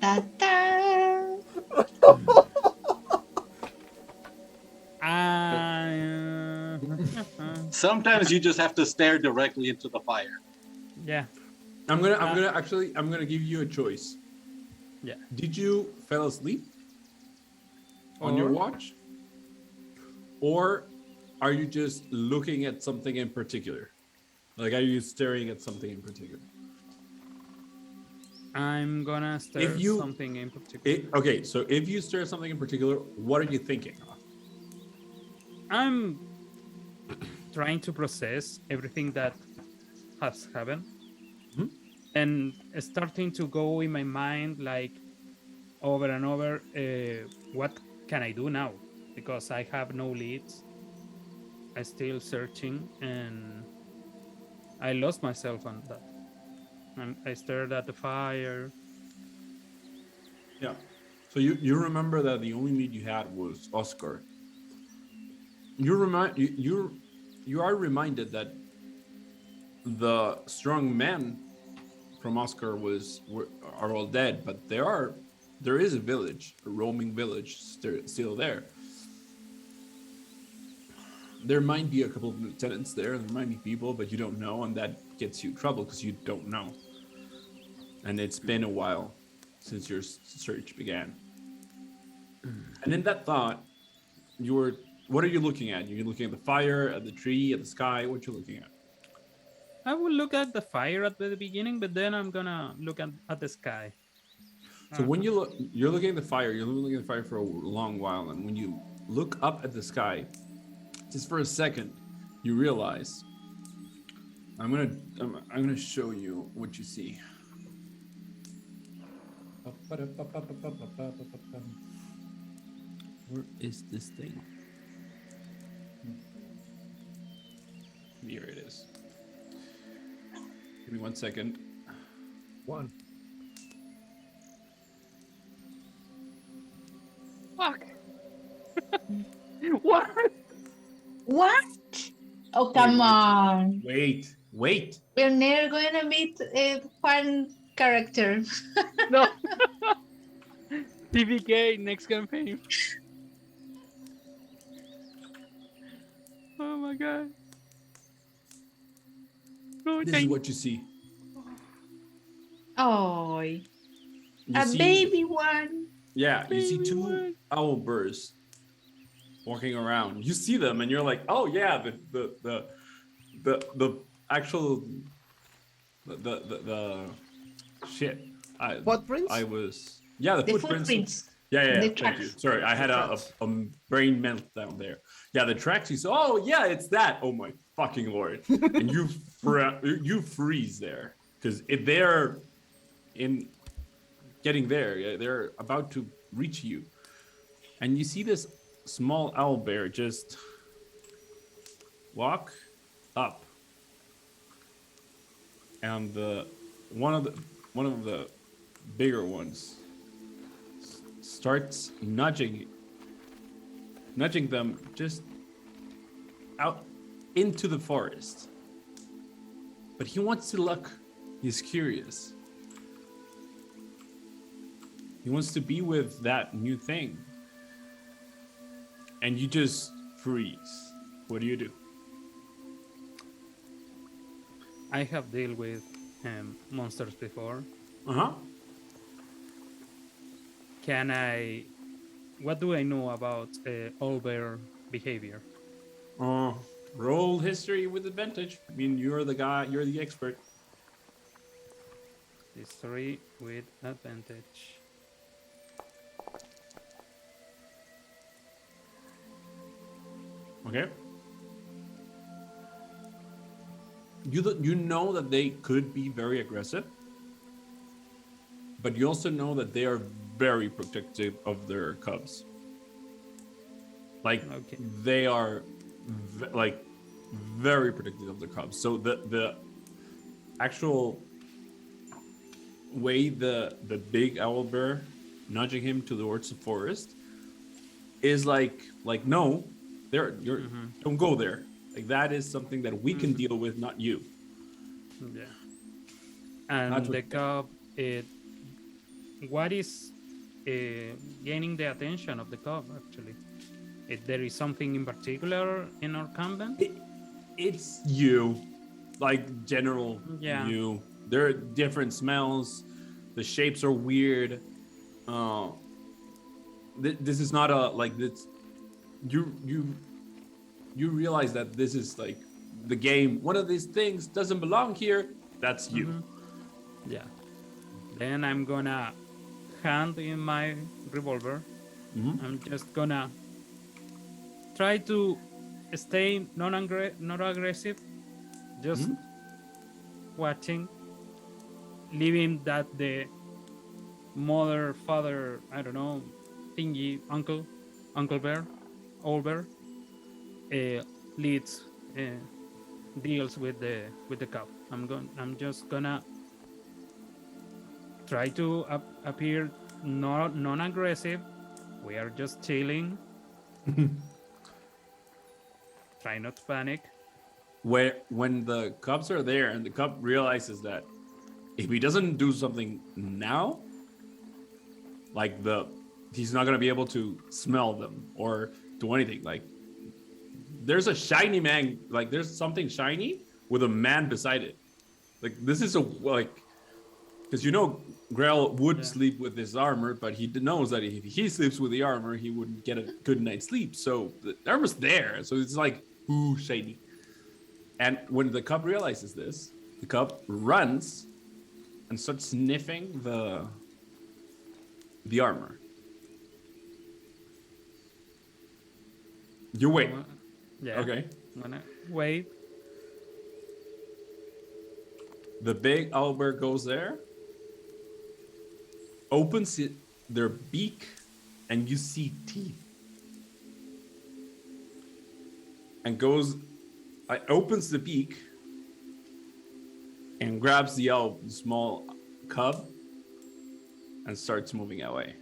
Da, da, da. Sometimes you just have to stare directly into the fire. Yeah. I'm gonna give you a choice. Yeah. Did you fell asleep on your Or- watch? Or are you just looking at something in particular? Like, are you staring at something in particular? I'm gonna stare you- something in particular. Okay, so if you stare at something in particular, what are you thinking of? I'm trying to process everything that has happened Mhm. and starting to go in my mind like over and over, what can I do now? Because I have no leads. I'm still searching and I lost myself on that. I stared at the fire. Yeah. So you remember that the only lead you had was Oscar. You are reminded that the strong men from Oscar are all dead, but there is a village, a roaming village still there. There might be a couple of lieutenants there, there might be people, but you don't know, and that gets you in trouble because you don't know. And it's been a while since your search began. And in that thought, what are you looking at? You're looking at the fire, at the tree, at the sky. What you looking at? I will look at the fire at the beginning, but then I'm gonna look at the sky. So when you're looking at the fire, you're looking at the fire for a long while, and when you look up at the sky, just for a second, you realize. I'm gonna show you what you see. Where is this thing? Here it is. Give me 1 second. One. Fuck. What? What? Oh, come on. Wait. We're never going to meet a fun character. No. TVK next campaign. Oh my god. Oh, This is what you see. Oh, You a see- baby one. Yeah, you see Baby two one. owl birds walking around. You see them, and you're like, "Oh yeah, the actual the shit." Footprints? I was the The footprints. footprints. Yeah. The Thank tracks. you. Sorry, I had a brain meltdown there. Yeah, the tracks. You saw. Oh yeah, it's that. Oh my fucking lord! And you freeze there because if they're in getting there, they're about to reach you, and you see this small owl bear just walk up, and one of the bigger ones starts nudging them just out into the forest. But he wants to look. He's curious. He wants to be with that new thing. And you just freeze. What do you do? I have dealt with monsters before. Uh-huh. What do I know about owlbear behavior? Roll history with advantage. I mean, you're the expert. History with advantage. Okay. You know that they could be very aggressive, but you also know that they are very protective of their cubs. Like Okay. they are very protective of their cubs. So the actual way the big owl bear nudging him towards the forest is like no, don't go there. Like that is something that we can deal with, not you. Yeah. And That's the what- cub, what is gaining the attention of the cub actually? If there is something in particular in our convent? It's you, like general Yeah. you. There are different smells. The shapes are weird. This is not a like this. You realize that this is like the game. One of these things doesn't belong here. That's you. Mm-hmm. Yeah. Then I'm gonna hand in my revolver. Mm-hmm. I'm just gonna try to stay not aggressive, just watching, leaving that the mother, father, I don't know, thingy, uncle bear, old bear, leads, deals with the cub. I'm just gonna try to appear non-aggressive. We are just chilling. Try not to panic. When the cubs are there and the cub realizes that if he doesn't do something now, like he's not gonna be able to smell them or do anything. Like there's a shiny man, like there's something shiny with a man beside it. Like this is because Grael would sleep with his armor, but he knows that if he sleeps with the armor, he wouldn't get a good night's sleep. So the armor's there. So it's like, ooh, shiny. And when the cub realizes this, the cub runs and starts sniffing the armor. You wait. Yeah. Okay. I'm gonna wait. The big owlbear goes there, opens their beak, and you see teeth. And opens the beak and grabs the small cub and starts moving away.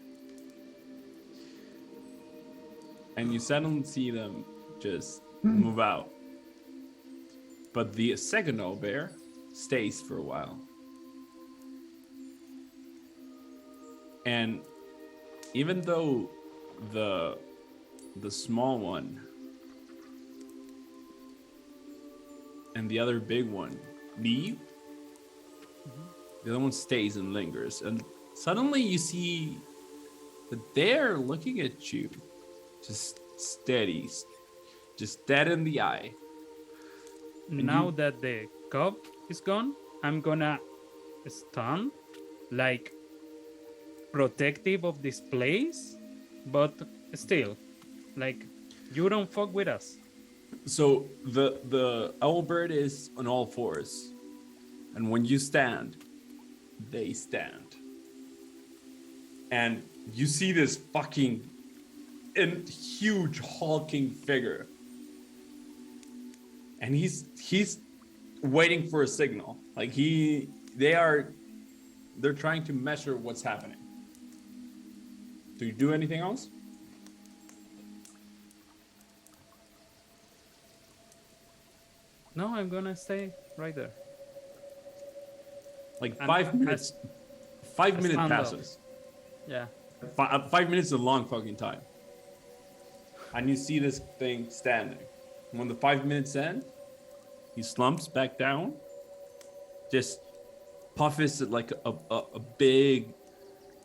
And you suddenly see them just move out. But the second owlbear stays for a while. And even though the small one and the other big one leave, the other one stays and lingers. And suddenly you see that they're looking at you, just steady, just dead in the eye. Now that the cub is gone, I'm gonna stand like protective of this place, but still, like, you don't fuck with us. So the owlbird is on all fours, and when you stand, they stand. And you see this fucking huge hulking figure, and he's waiting for a signal. Like they're trying to measure what's happening. Do you do anything else? No, I'm gonna stay right there. Like And 5 minutes. 5 minutes stand up. passes. Yeah. 5 minutes is a long fucking time. And you see this thing standing. When the 5 minutes end, he slumps back down, just puffs it like a big,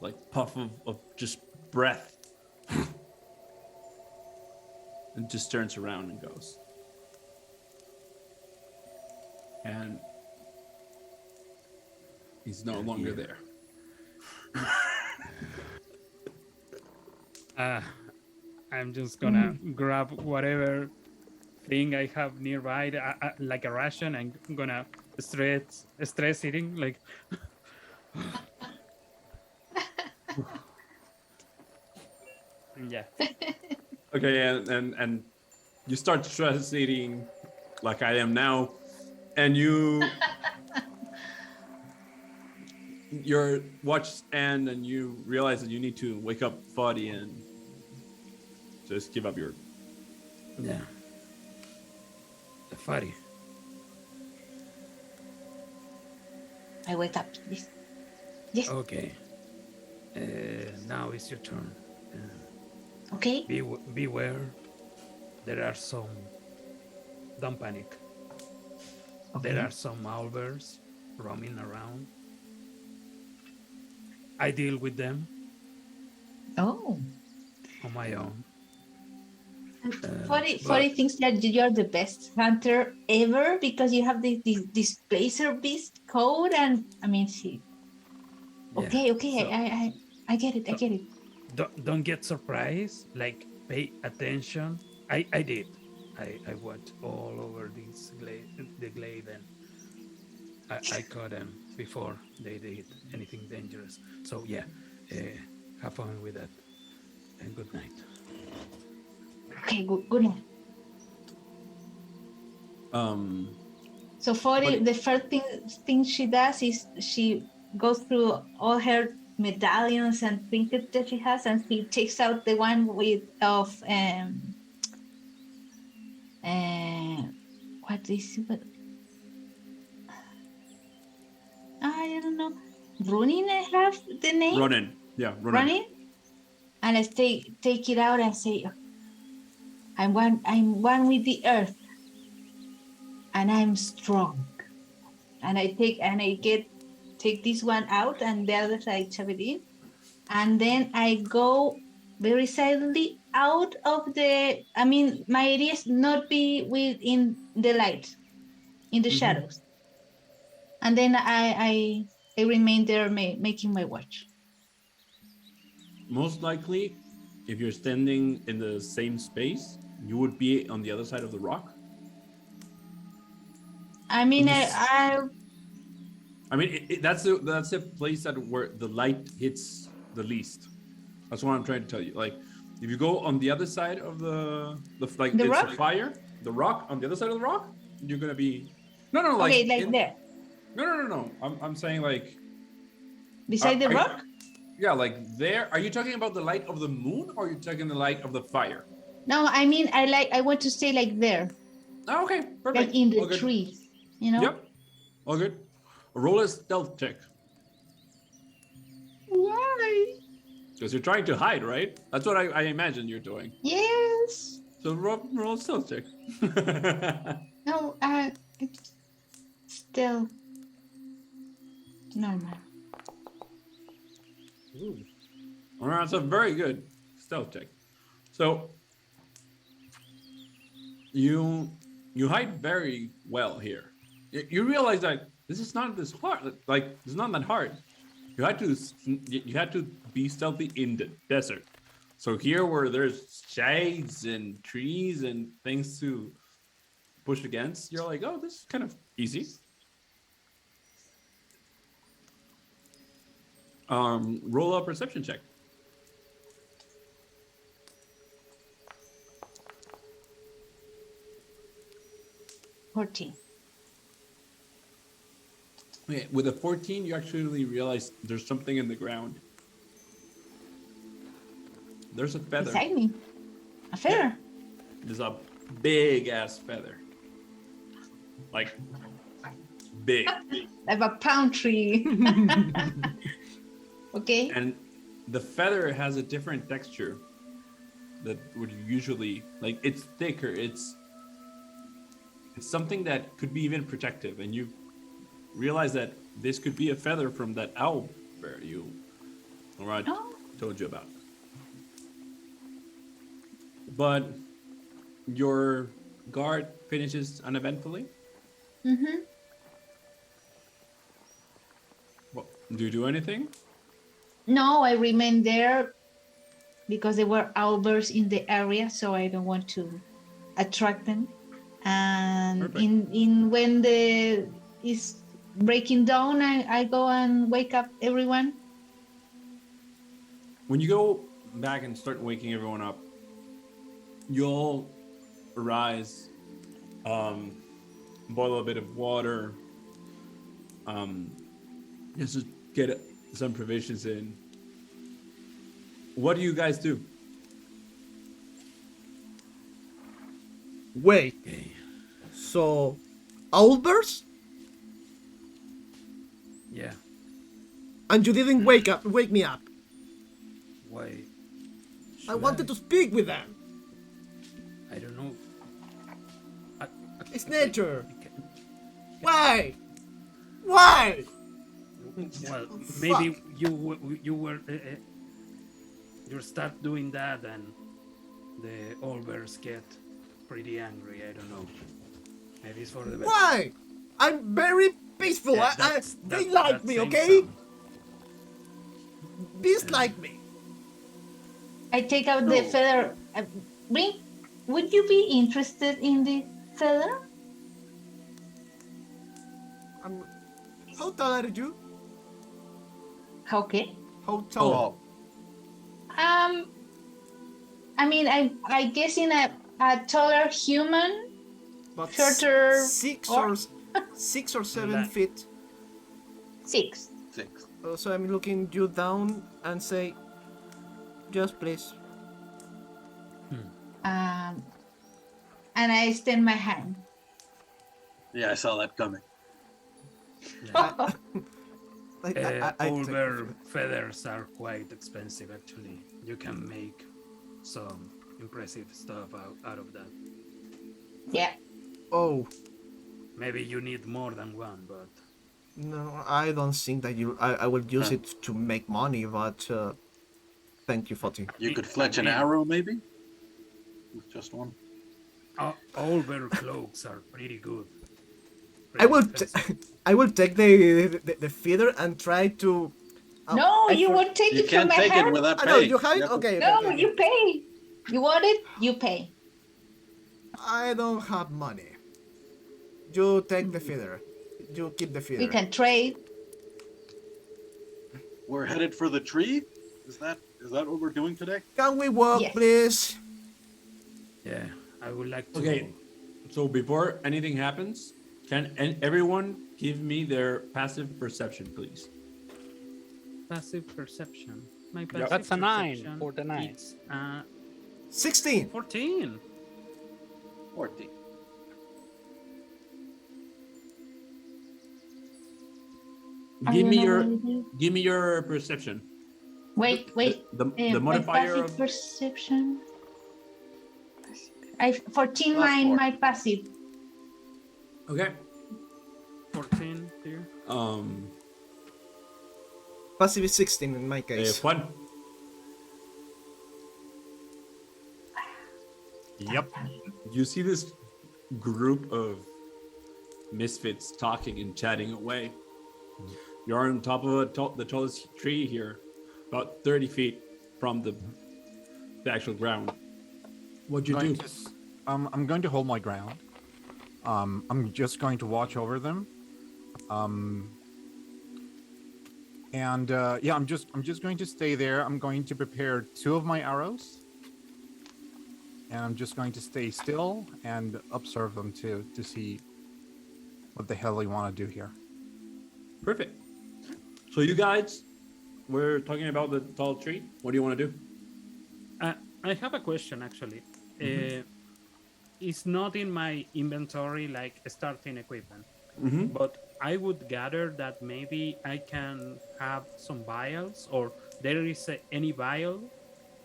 like puff of just breath, and just turns around and goes. And he's no longer there. I'm just gonna grab whatever thing I have nearby, like a ration, and I'm gonna stress eating, like. Yeah. Okay, and you start stress eating like I am now, and your watch end, and you realize that you need to wake up Foddy and just give up your. Yeah. Faawtie. I wake up. Yes. Okay. Now it's your turn. Okay. Beware. There are some. Don't panic. Okay. There are some owlbears roaming around. I deal with them Oh. on my own. Foddy thinks that you're the best hunter ever because you have this Blazer Beast code, and I mean, she. Okay, I get it. I get it. Don't get surprised. Like, pay attention. I did. I watched all over the glade, and I caught them before they did anything dangerous. So yeah, have fun with that, and good night. Okay, good night. So Foddy, the first thing she does is she goes through all her medallions and trinkets that she has, and she takes out the one with what is it? I don't know. Runin, I have the name. Ronin. Yeah, Ronin. Runin. And I take it out and say, I'm one with the earth, and I'm strong. And I take this one out, and the other side shove it in, and then I go very silently out of the. I mean, my idea is not be within the light, in the shadows, and then I remain there making my watch. Most likely, if you're standing in the same space, you would be on the other side of the rock. I mean, that's a place where the light hits the least. That's what I'm trying to tell you. Like, if you go on the other side of the rock? a fire, the rock on the other side of the rock, you're gonna be no, okay, there. No. I'm saying like Beside the rock? Yeah, like there. Are you talking about the light of the moon, or are you talking the light of the fire? No, I mean I want to stay like there. Oh, okay, perfect. Like in the trees, you know? Yep. All good. Roll a stealth check. Why? Because you're trying to hide, right? That's what I imagine you're doing. Yes. So roll a stealth check. No, it's still normal. All right, that's a very good stealth check. So you hide very well here. You realize that this is not this hard. Like, it's not that hard. You had to be stealthy in the desert. So here, where there's shades and trees and things to push against, you're like, oh, this is kind of easy. Roll a perception check. $14. Okay, with a 14, you actually realize there's something in the ground. There's a feather. Beside me. A feather. There's a big ass feather. Like, big. Like a palm tree. Okay. And the feather has a different texture that would usually, like, it's thicker. It's something that could be even protective, and you realize that this could be a feather from that owl bear Laurent told you about. But your guard finishes uneventfully. Mm-hmm. Well, do you do anything? No, I remain there because there were owlbears in the area, so I don't want to attract them. And Perfect. in when is breaking dawn, I go and wake up everyone. When you go back and start waking everyone up, you'll arise, boil a bit of water, just to get some provisions in. What do you guys do? Wait. So, owlbears? Yeah. And you didn't wake me up. Why? I wanted to speak with them. I don't know. It's nature. Why? Why? Well, maybe you were you start doing that, and the old bears get pretty angry. I don't know. Maybe it's for the best. Why? I'm very peaceful. Yeah, They like that me, same okay? sound. Beasts like me. I take out the No. feather. Brink, would you be interested in the feather? How tall are you? Okay. How tall? Oh, I mean, I guess in a taller human, But shorter 6 orc? or 6 or 7 Like- feet. 6. 6. So I'm looking you down and say, just please. And I extend my hand. Yeah, I saw that coming. Like, Old take bear feathers are quite expensive, actually. You can make some impressive stuff out of that. Yeah. Oh, Maybe you need more than one, but no, I don't think that I will use it to make money, but thank you, Faawtie. You could fletch an mean- arrow, maybe? With just one. old bear cloaks are pretty good. I will Pretty expensive. I will take the feather and try to. No, I you for- won't take You it from can't my take it hand. without I know paying. you have it. have to- Okay. No, okay. you pay. You want it? You pay. I don't have money. You take the feather. You keep the feather. We can trade. We're headed for the tree? Is that what we're doing today? Can we walk, Yes. please? Yeah, I would like to. Okay, so before anything happens, can everyone give me their passive perception, please? Passive perception. My passive That's a 9 perception for Danáe. is 16. 14. 14. I Give don't me know your what it is. give me your perception. Wait. The My modifier passive of perception. I 14 Plus my 4. my passive. okay. 14 here. Passive is 16 in my case. Juan. Yep. You see this group of misfits talking and chatting away. You're on top of the tallest tree here, about 30 feet from the actual ground. What'd you do? I'm going to hold my ground. I'm just going to watch over them. Yeah, I'm just going to stay there. I'm going to prepare 2 of my arrows. And I'm just going to stay still and observe them too, to see what the hell they want to do here. Perfect. So you guys, we're talking about the tall tree. What do you want to do? I have a question actually. It's not in my inventory like starting equipment, but I would gather that maybe I can have some vials, or there is any vial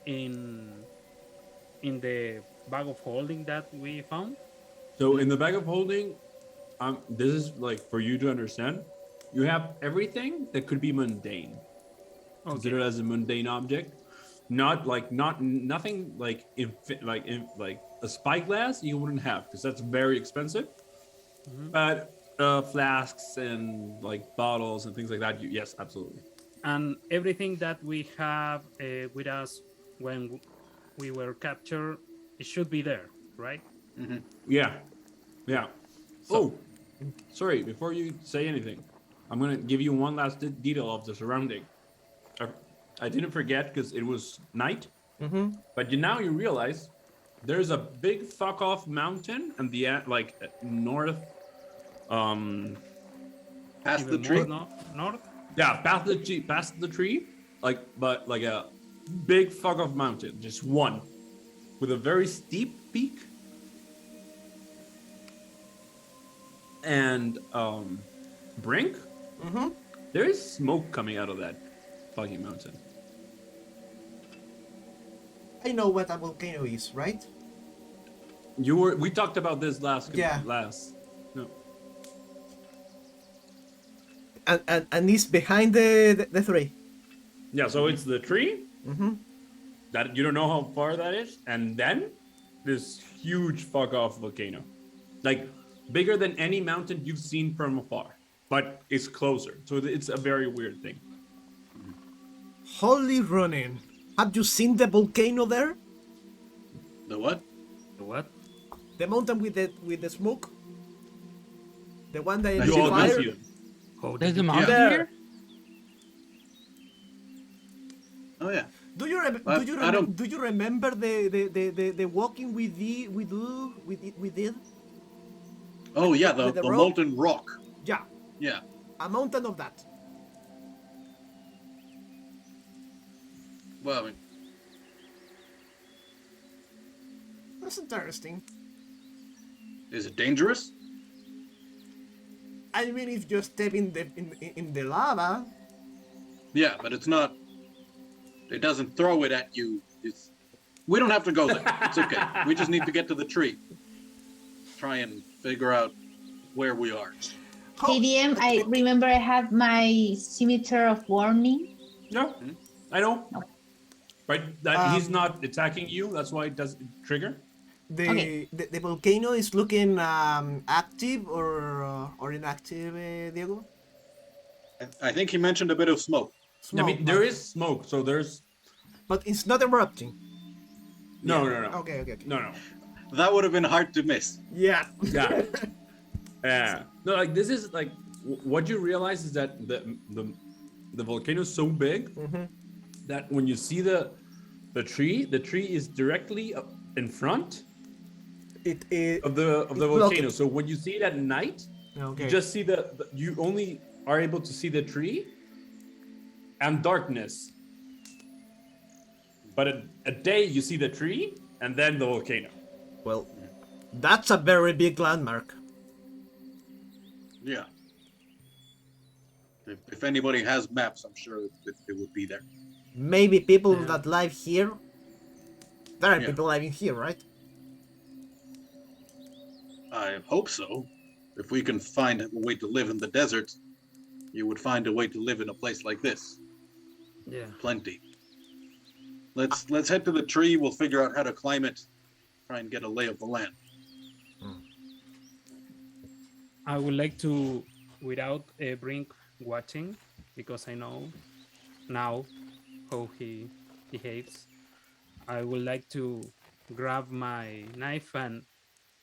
in the bag of holding that we found. So in the bag of holding, this is like for you to understand. You have everything that could be mundane, considered as a mundane object. Nothing like like a spyglass you wouldn't have, because that's very expensive. But flasks and like bottles and things like that, yes, absolutely. And everything that we have with us when we were captured, it should be there, right? Yeah. Sorry. Before you say anything, I'm gonna give you one last detail of the surrounding. I didn't forget because it was night. But now you realize there's a big fuck off mountain and the north. Past the Even tree? more north. Yeah, past the tree, but like a big fuck off mountain, just one, with a very steep peak. And Brinkk, there is smoke coming out of that fucking mountain. I know what a volcano is, right? We talked about this last. Yeah. No. And it's behind the three. Yeah, so it's the tree Mm-hmm. that you don't know how far that is, and then this huge fuck off volcano, like bigger than any mountain you've seen from afar, but it's closer. So it's a very weird thing. Holy running! Have you seen the volcano there? The what? The what? The mountain with the smoke. The one that is You all fire. can see them. Oh, There's did a you- mountain There. here? Oh yeah. Do you I don't- do you remember the walking we did? Oh yeah, the with the rope? molten rock. Yeah, Yeah. a mountain of that. Well, I mean, That's interesting. is it dangerous? I mean, if you step in the lava, Yeah, but it's not. It doesn't throw it at you. We don't have to go there. It's okay. We just need to get to the tree. Try and figure out where we are. ADM, I remember I have my scimitar of warning. Yeah, I know. Right, that he's Um, not attacking you. That's why it doesn't trigger. the volcano is looking active or inactive, Diego. I think he mentioned a bit of smoke. I mean, there is smoke, so there's but it's not erupting. no. Okay. No. That would have been hard to miss. Yeah. Yeah. Yeah. No, like this is like what you realize is that the volcano is so big Mhm. that when you see the tree is directly up in front It of the It's volcano. blocking. So when you see it at night, okay. you just see you only are able to see the tree and darkness. But at day you see the tree and then the volcano. Well, that's a very big landmark. Yeah. If anybody has maps, I'm sure it would be there. Maybe people Yeah. that live here. There are Yeah. people living here, right? I hope so. If we can find a way to live in the desert, you would find a way to live in a place like this. Yeah. Plenty. Let's head to the tree. We'll figure out how to climb it. Try and get a lay of the land. I would like to, without Brinkk watching, because I know now how he behaves, I would like to grab my knife and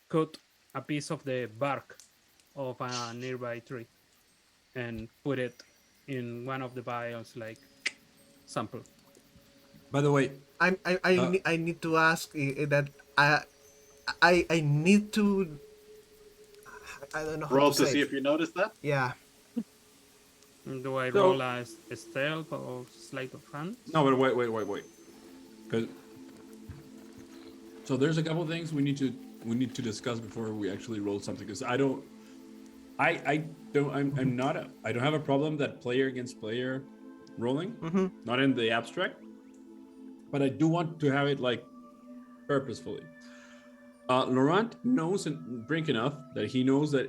cut a piece of the bark of a nearby tree and put it in one of the vials, like sample. By the way, I need to ask that I need to. I don't know how Roll to to say see it. if you notice that. Yeah. Do I So- roll a stealth or sleight of hand? no, but wait. Because so there's a couple things we need to discuss before we actually roll something. Because I don't have a problem that player against player rolling, not in the abstract, but I do want to have it like purposefully. Laurent knows and Brinkk enough that he knows that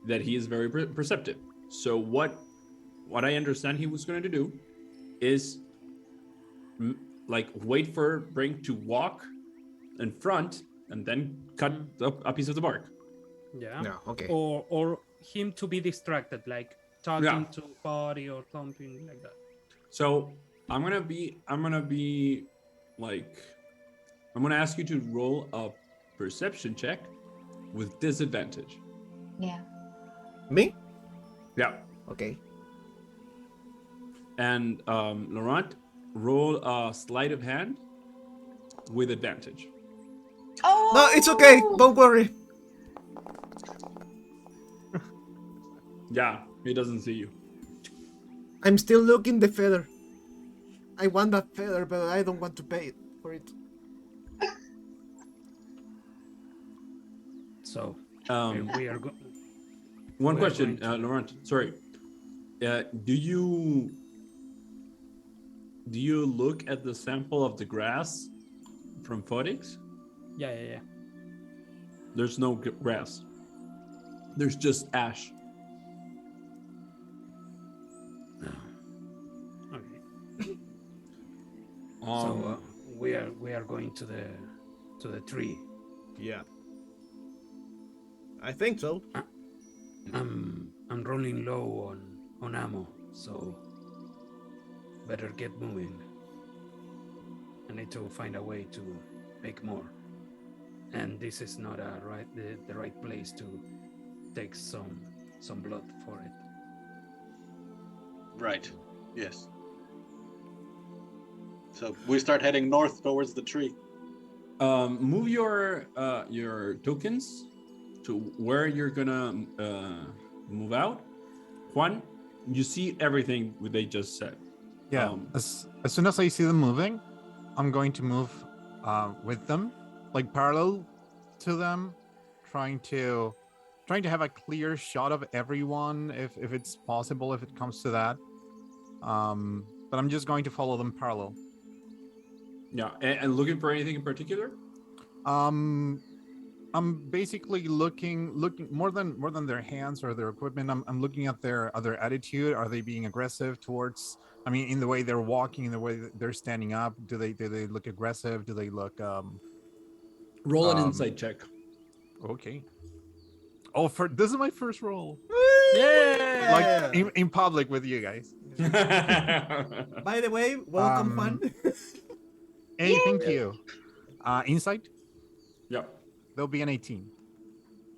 that he is very perceptive. So what I understand he was going to do is like wait for Brinkk to walk in front and then cut a piece of the bark. Yeah. No. Okay. Or him to be distracted, like talking Yeah. to Faawtie or something like that. So I'm gonna ask you to roll a perception check with disadvantage. Yeah. Me? Yeah. Okay. And Laurent, roll a sleight of hand with advantage. Oh. No, it's okay. Don't worry. Yeah, he doesn't see you. I'm still looking the feather. I want that feather, but I don't want to pay for it. So Um, we are one we're question, going to- Laurent. Sorry. Do you look at the sample of the grass from Fodhyx? yeah. There's no grass. There's just ash. We are going to the tree. Yeah. I think so. I'm running low on ammo, so better get moving. I need to find a way to make more. And this is not the right place to take some blood for it. Right. Yes. So we start heading north towards the tree. Move your tokens to where you're gonna move out. Juan, you see everything they just said. Yeah. As soon as I see them moving, I'm going to move with them, like parallel to them, trying to have a clear shot of everyone if it's possible, if it comes to that. But I'm just going to follow them parallel. Yeah, and looking for anything in particular? I'm basically looking more than their hands or their equipment. I'm looking at their attitude. Are they being aggressive towards? I mean, in the way they're walking, in the way that they're standing up. Do they look aggressive? Do they look? Roll an insight check. Okay. Oh, this is my first roll. Yeah. Like in public with you guys. By the way, welcome, Juan. Hey, thank you. Insight. Yep. There'll be an 18.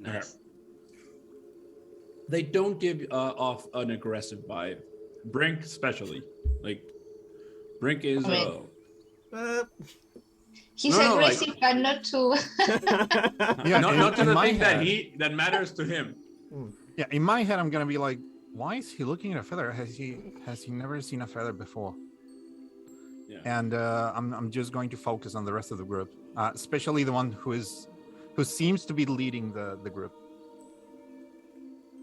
Nice. They don't give off an aggressive vibe. Brinkk especially. Like, Brinkk is... He's aggressive, but not too... Yeah, not to in the my thing head, that matters to him. Yeah, in my head, I'm gonna be like, why is he looking at a feather? Has he never seen a feather before? Yeah. And I'm just going to focus on the rest of the group, especially the one who seems to be leading the group.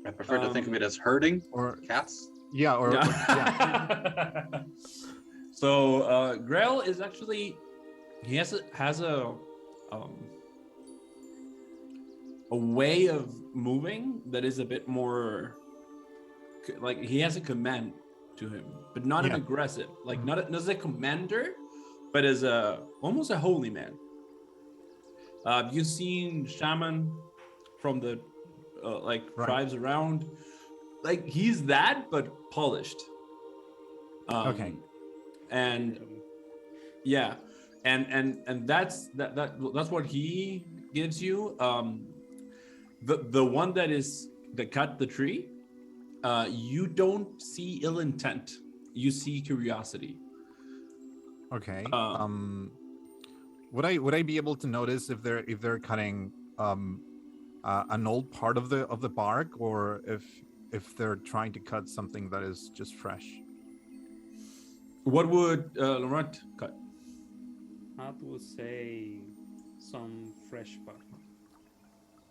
I prefer to think of it as herding or cats. Yeah, or Yeah. yeah. So Grael is actually he has a way of moving that is a bit more like he has a command to him, but not an aggressive, like not as a commander, but as almost a holy man. You've seen shaman from the tribes around, like he's that but polished. Okay. And yeah, and that's what he gives you. The one that cut the tree, you don't see ill intent, you see curiosity. Okay. Would I be able to notice if they're cutting an old part of the bark, or if they're trying to cut something that is just fresh? What would Laurent cut? I would say some fresh bark.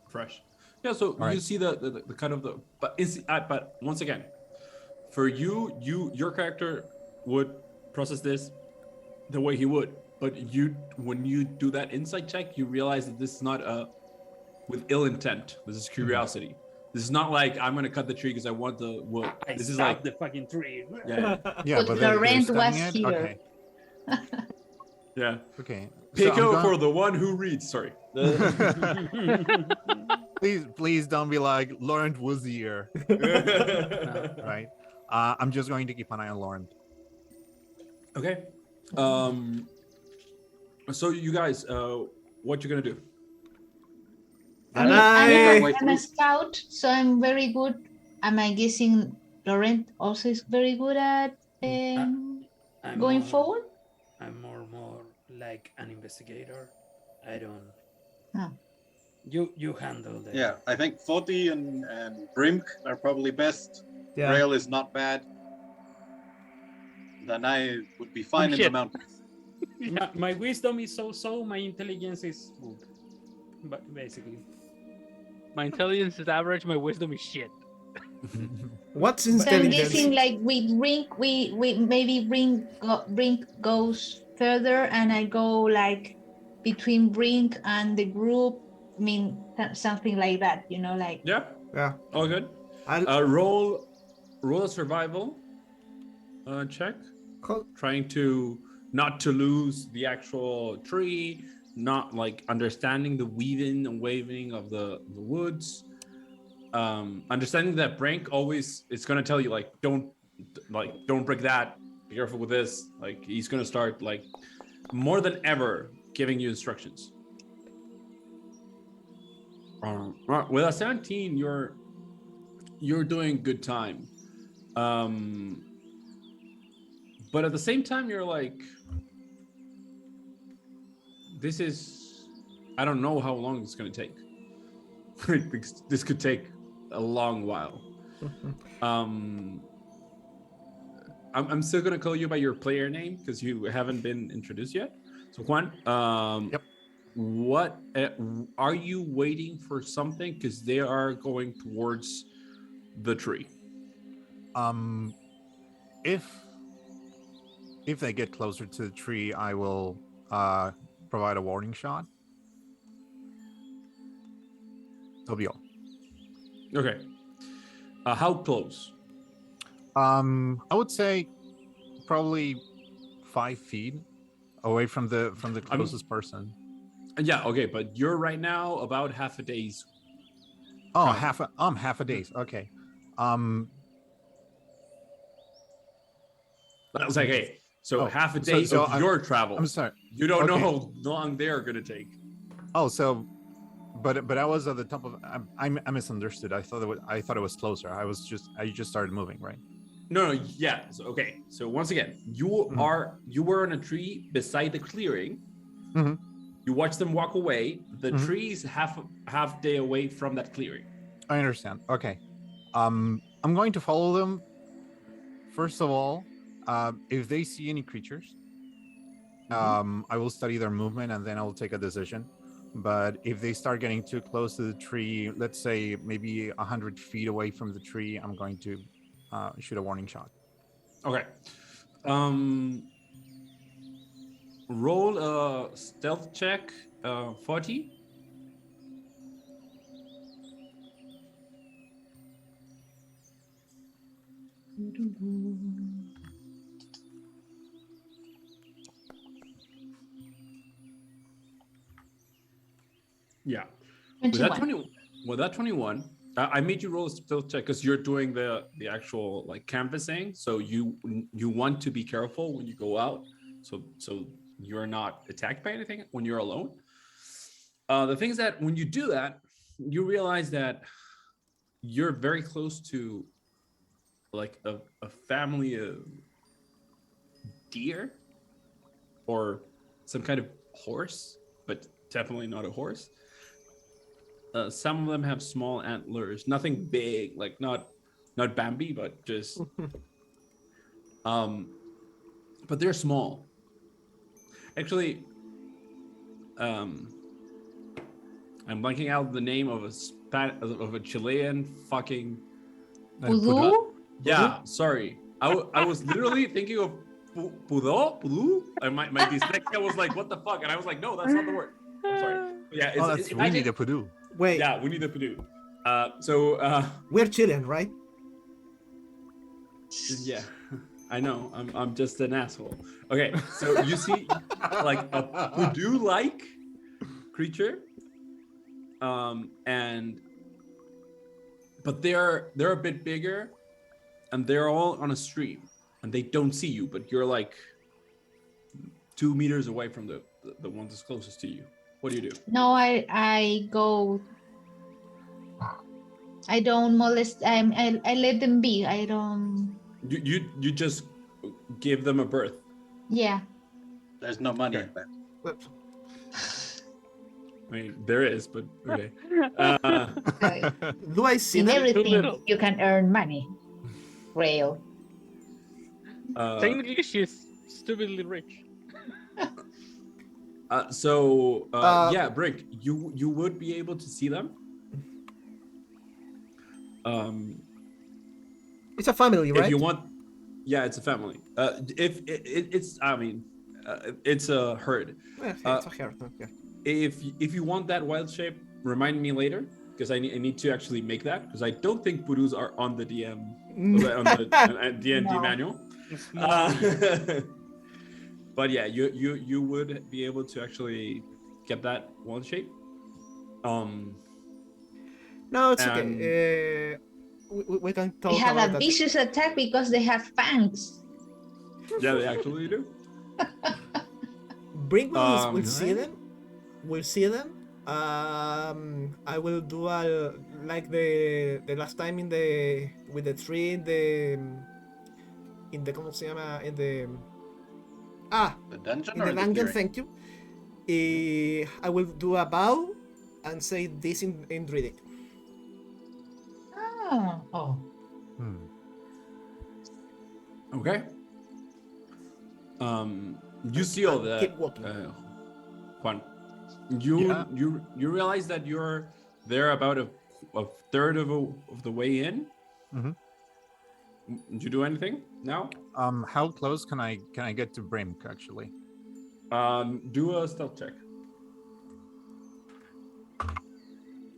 Fresh. Yeah, so All right. you see the kind of the but once again, for your character would process this the way he would, but when you do that insight check, you realize that this is not with ill intent. This is curiosity. This is not like I'm gonna cut the tree because I want the wood. This is like the fucking tree. yeah, Yeah, But they're Laurent was studying it? here. Okay. yeah. Okay. Pico for the one who reads. Sorry. Please don't be like Laurent was here. Right. I'm just going to keep an eye on Laurent. Okay. So you guys, what you gonna do? Danáe. I'm a scout, so I'm very good. Am I guessing Laurent also is very good at I'm going more- forward? I'm more like an investigator. I don't. Oh. You handle that. Yeah, I think Faawtie and Brinkk are probably best. Yeah. Grael is not bad. Danáe would be fine in the shit. mountains. My wisdom is so. My intelligence is good. But basically, My intelligence is average. My wisdom is shit. What's So I'm intelligence? guessing like with Brinkk, we maybe Brinkk goes further, and I go like between Brinkk and the group. I mean, something like that, like. Yeah. Yeah. All good. I'll Roll a survival check. call. Trying to not to lose the actual tree, not like understanding the weaving and waving of the woods. Understanding that Brinkk always is gonna tell you like don't break that. Be careful with this. Like he's gonna start like more than ever giving you instructions. With a 17, you're doing good time. But at the same time, you're like, this is, I don't know how long it's gonna take. This could take a long while. I'm still gonna call you by your player name because you haven't been introduced yet. So Juan, Yep. What are you waiting for something? Because they are going towards the tree. If they get closer to the tree, I will provide a warning shot. That'll be all. Okay. How close? I would say probably 5 feet away from the closest person. Yeah. Okay, but you're right now about half a day's. Oh, travel. half a day's. Okay. I was like, hey, so half a day of your travel. I'm sorry. You don't know how long they're gonna take. Oh, so, but I was at the top of. I misunderstood. I thought it was closer. I just started moving, right? No, yeah. So, okay. So once again, you were on a tree beside the clearing. Mm-hmm. You watch them walk away. The tree's half day away from that clearing. I understand. Okay. I'm going to follow them. First of all, if they see any creatures, I will study their movement and then I will take a decision. But if they start getting too close to the tree, let's say maybe 100 feet away from the tree, I'm going to shoot a warning shot. Okay. Roll a stealth check, Faawtie. Yeah. With that 21, I made you roll a stealth check because you're doing the actual like canvassing. So you want to be careful when you go out. So you're not attacked by anything when you're alone. The thing is that when you do that, you realize that you're very close to like a family of deer or some kind of horse, but definitely not a horse. Some of them have small antlers, nothing big, like not Bambi, but just but they're small. Actually, I'm blanking out the name of a Chilean fucking Pudu? Yeah, sorry. I was literally thinking of Pudu. My dyslexia was like, what the fuck? And I was like, no, that's not the word. I'm sorry. Yeah, That's Winnie the Pooh. Wait, Yeah, Winnie the Pooh. we're Chilean, right? Yeah, I know. I'm just an asshole. Okay, so you see like a Pooh-like creature, but they're a bit bigger, and they're all on a stream, and they don't see you, but you're like 2 meters away from the one that's closest to you. What do you do? No, I go. I don't molest. I let them be. I don't. You just give them a berth. Yeah. There's no money Okay. in that. I mean, there is, but okay. Do I see In them? everything you can earn money. Grael. Technically, she's stupidly rich. Yeah, Brinkk, you would be able to see them. It's a family, right? If you want, yeah, it's a family. If it's, I mean, it's a herd. Yeah, it's a herd. Yeah. If you want that wild shape, remind me later because I need to actually make that because I don't think Purus are on the DM on the D&D No. manual. But yeah, you would be able to actually get that wand shape. No, it's And- okay. We can talk They have about a that. vicious attack because they have fangs. Yeah, they actually do. Brinkk will Do see they? them. We'll see them. I will do a like the last time in the with the tree in the ¿cómo se llama? In the The dungeon in or the in the dungeon. clearing? Thank you. I will do a bow and say this in Druidic. Oh. Hmm. Okay. You see all that, Keep walking. Juan. You Yeah. you realize that you're there about a third of the way in. Mhm. Did you do anything now? How close can I get to Brinkk actually? Do a stealth check.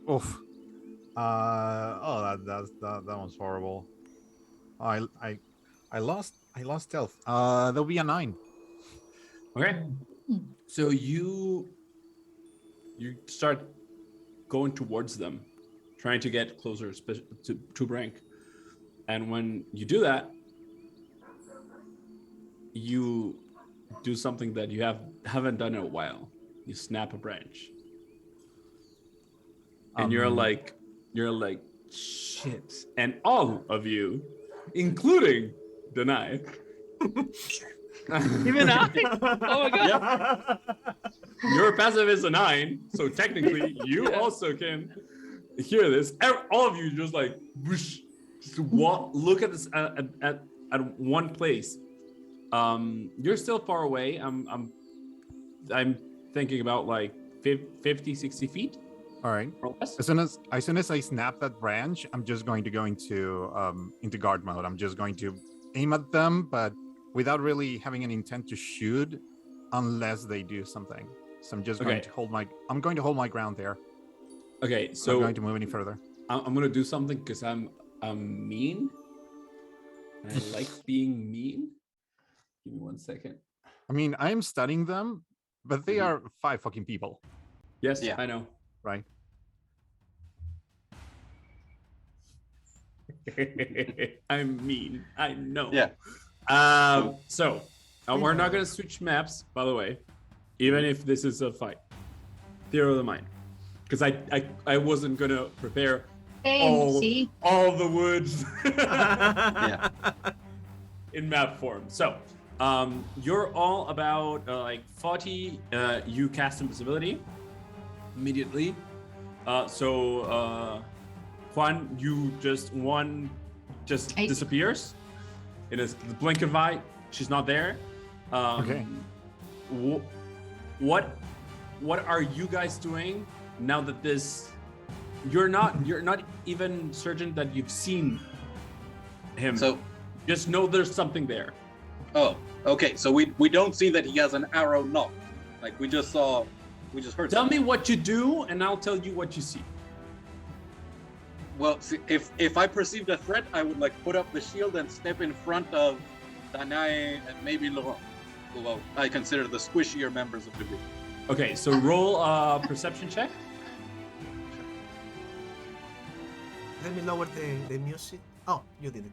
Oof. That was horrible. I lost stealth. There'll be a 9. Okay. So you start going towards them, trying to get closer to Brinkk. And when you do that, you do something that you haven't done in a while. You snap a branch. And you're like, shit. And all of you, including Danáe. Even I? Oh my god. Your passive is a 9, so technically you also can hear this. All of you just like whoosh, just look at this at one place. You're still far away. I'm thinking about like 50, 60 feet. All right. Or less. As soon as I snap that branch, I'm just going to go into guard mode. I'm just going to aim at them, but without really having an intent to shoot, unless they do something. So I'm just going to hold my ground there. Okay, so I'm not going to move any further. I'm gonna do something because I'm mean. I like being mean. Give me 1 second. I mean, I am studying them, but they are 5 fucking people, Yes, Yeah. I know. right? I'm mean. I know. Yeah. So we're not gonna switch maps, by the way, even if this is a fight. Theory of the mind, because I wasn't gonna prepare See? all the woods Yeah. in map form. So you're all about like Faawtie. You cast invisibility immediately. So Juan, you just disappears in the blink of eye. She's not there. Okay. What are you guys doing now that this? You're not even certain that you've seen him. So, just know there's something there. oh, okay. So we don't see that he has an arrow knock. Like we just heard. Tell me what you do, and I'll tell you what you see. Well, see, if I perceived a threat, I would like put up the shield and step in front of Danáe and maybe Laurent, who I consider the squishier members of the group. Okay, so roll a perception check. Let me lower the music. Oh, you did it.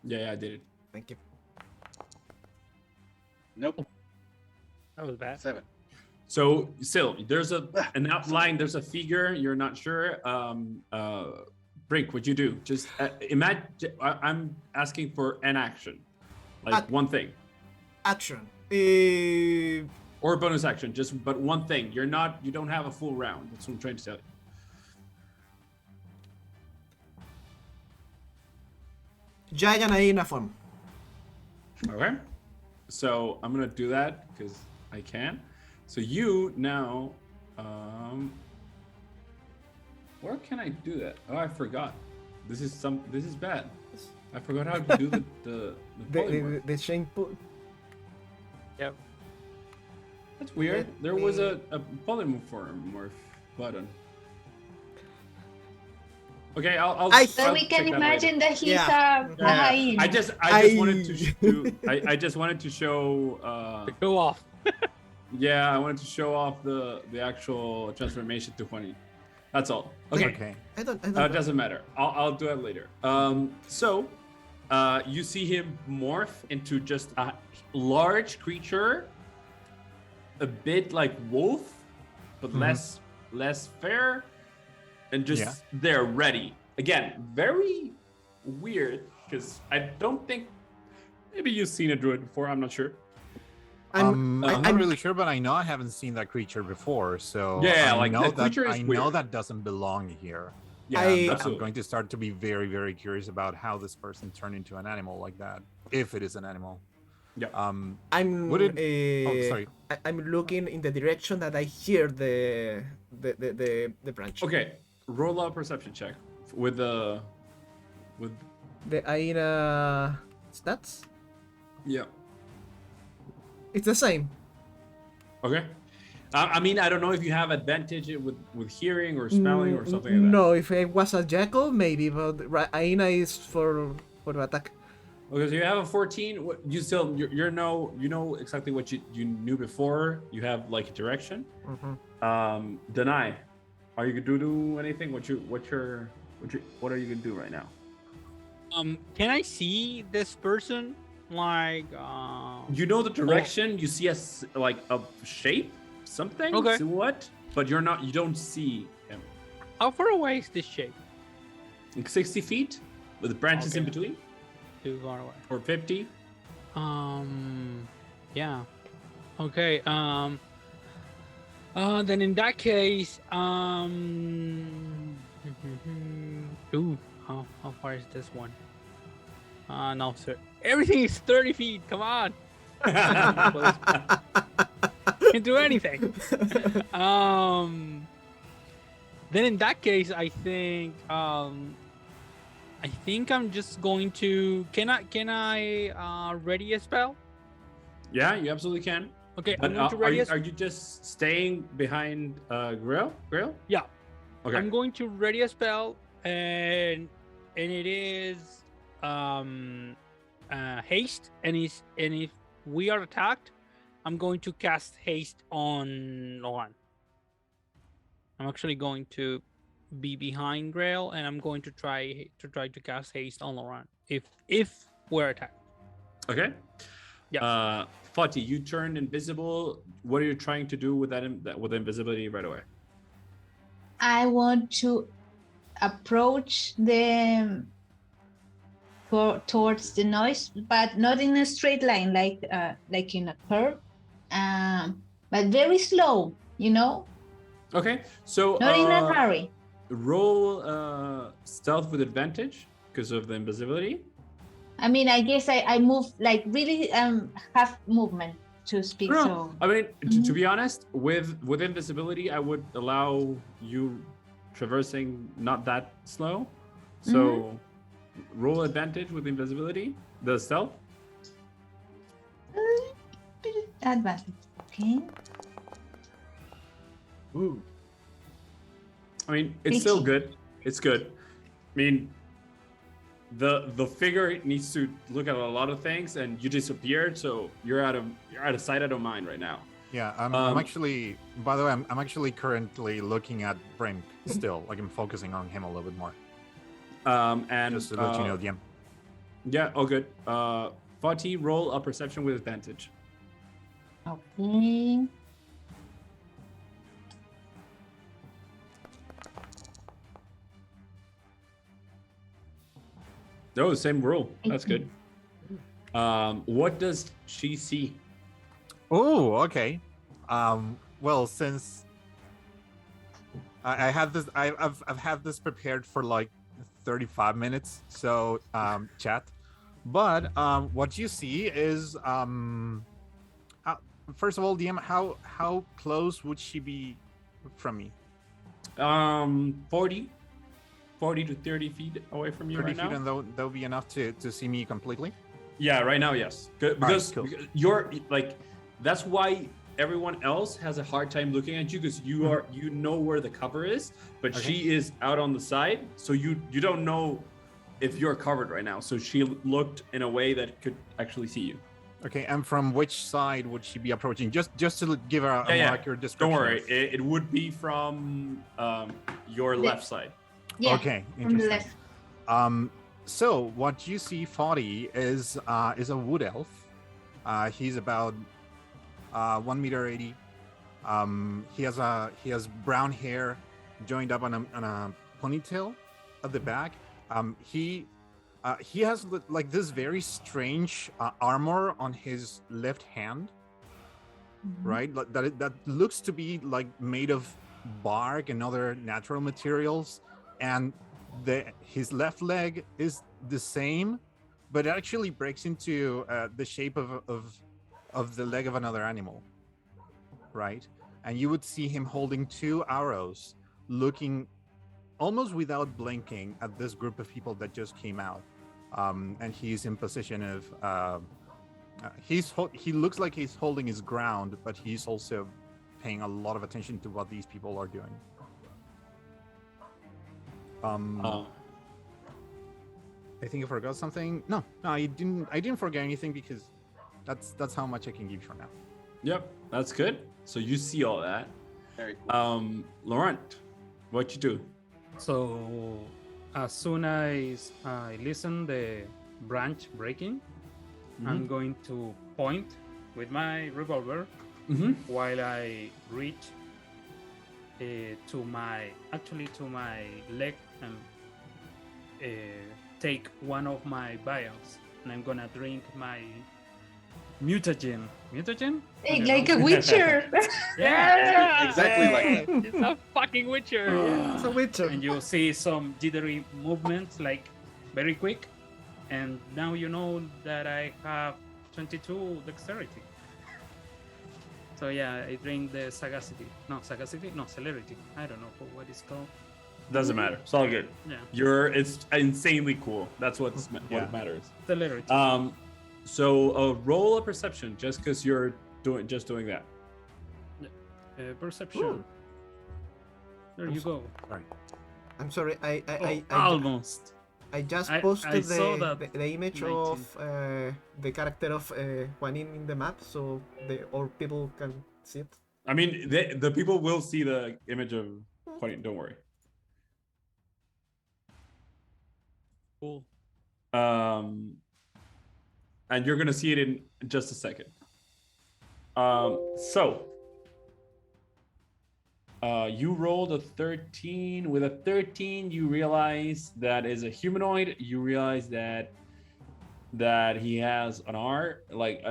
Yeah, I did it. Thank you. Nope. That was bad. 7. So still, there's an outline. There's a figure. You're not sure. Brinkk, what'd you do? Just imagine. I'm asking for an action, like one thing, Action. or bonus action. But one thing. You don't have a full round. That's what I'm trying to tell you. Giant hyena form. Okay. So I'm gonna do that because I can. So you now, where can I do that? Oh, I forgot. This is bad. I forgot how to do the polymorph. The chain pull. Yep. That's weird. There was a polymorph button. Okay, I'll So we can check that imagine later. that he's a hyena. I just wanted to I just wanted to show Go off. yeah, I wanted to show off the actual transformation to 20. That's all. Okay. Okay. I don't It know. doesn't matter. I'll do it later. So you see him morph into just a large creature, a bit like wolf, but less fair, and just they're ready. Again, very weird because I don't think maybe you've seen a druid before. I'm not sure. I'm not really sure, but I know I haven't seen that creature before, so Yeah, I like, know the creature is I know weird. that doesn't belong here. Yeah, I'm absolutely. I'm going to start to be very, very curious about how this person turned into an animal like that, if it is an animal. Yeah. I'm Would it- oh, sorry. I'm looking in the direction that I hear the branch. Okay, roll a perception check with the The hyena stats. yeah. It's the same. Okay. I mean, I don't know if you have advantage with hearing or smelling or something like that. No, if it was a jackal, maybe, but hyena is for attack. Okay, so you have a 14. You still you know exactly what you knew before. You have like direction. Danáe, are you gonna do anything? What are you gonna do right now? Can I see this person? Like, You know the direction. You see like a shape, something. Okay. Silhouette, but you don't see him. how far away is this shape? Like 60 feet with the branches in Okay. between, Too far away. or 50. Yeah. Okay. Then in that case, ooh, how far is this one? No, sir. Everything is 30 feet. Come on. Can't do anything. Then in that case, I think I'm just going to. Can I ready a spell? Yeah, you absolutely can. Okay, But I'm going to ready a are you just staying behind Grael? Yeah. Okay. I'm going to ready a spell, and it is haste, and if we are attacked, I'm going to cast haste on Laurent. I'm actually going to be behind Grael, and I'm going to try to cast haste on Laurent if we're attacked. Okay. Yeah. Faawtie, you turned invisible. What are you trying to do with with invisibility right away? I want to approach them towards the noise, but not in a straight line, like in a curve, but very slow. Okay. So Not in a hurry. roll stealth with advantage because of the invisibility. I mean, I guess I move like really half movement to speak. No, So I mean, to be honest, with invisibility, I would allow you traversing not that slow. So roll advantage with invisibility, the stealth. advantage. Okay. Ooh. I mean, it's still 18. good. It's good. I mean, the figure needs to look at a lot of things, and you disappeared, so you're out of sight, out of mind right now. Yeah, I'm actually. By the way, I'm actually currently looking at Brinkk still. Like I'm focusing on him a little bit more. And Just to let you know, DM. Yeah. Oh, good. Faawtie, roll a perception with advantage. Okay. Oh, same rule. That's good. What does she see? Oh, okay. Well, since I had this, I've had this prepared for like 35 minutes. So, chat. But what you see is, first of all, DM, how close would she be from me? 40 to 30 feet away from you 30 right feet, now. and that'll be enough to see me completely. Yeah, right now, yes. Because cool. you're like, that's why everyone else has a hard time looking at you because you know where the cover is, but she is out on the side, so you don't know if you're covered right now. So she looked in a way that could actually see you. Okay, and from which side would she be approaching? Just to give her a more accurate description. Don't worry, it would be from your left side. Yeah. Okay, From the interesting. left. So what you see, Faawtie, is a wood elf. He's about 1 meter 80. He has brown hair joined up on a ponytail at the back. He has like this very strange armor on his left hand, right? That looks to be like made of bark and other natural materials, and his left leg is the same, but it actually breaks into the shape of the leg of another animal, right? And you would see him holding 2 arrows, looking almost without blinking at this group of people that just came out. And he's in position of he looks like he's holding his ground, but he's also paying a lot of attention to what these people are doing. I think I forgot something. No, I didn't forget anything, because that's how much I can give for now. Yep, that's good. So you see all that. Very cool. Laurent, what you do? So as soon as I listen the branch breaking, I'm going to point with my revolver while I reach to my leg and take one of my vials, and I'm gonna drink my mutagen. Mutagen? Hey, like a witcher. Yeah, Exactly like that. It's a fucking Witcher. Yeah. It's a witcher. And you'll see some jittery movements, like very quick. And now you know that I have 22 dexterity. So yeah, I drink the sagacity. No, celerity. I don't know what it's called. Doesn't matter. It's all good. Yeah. It's insanely cool. That's what matters. Celerity. So roll a perception just because you're doing that. Perception. Ooh. There you go. I'm sorry, I Almost. I just I posted saw that the image 19. of the character of Juanin in the map, so all people can see it. I mean, the people will see the image of Juanin. Don't worry. Cool. And you're gonna see it in just a second. You rolled a 13. With a 13, you realize that is a humanoid. You realize that he has an arm, like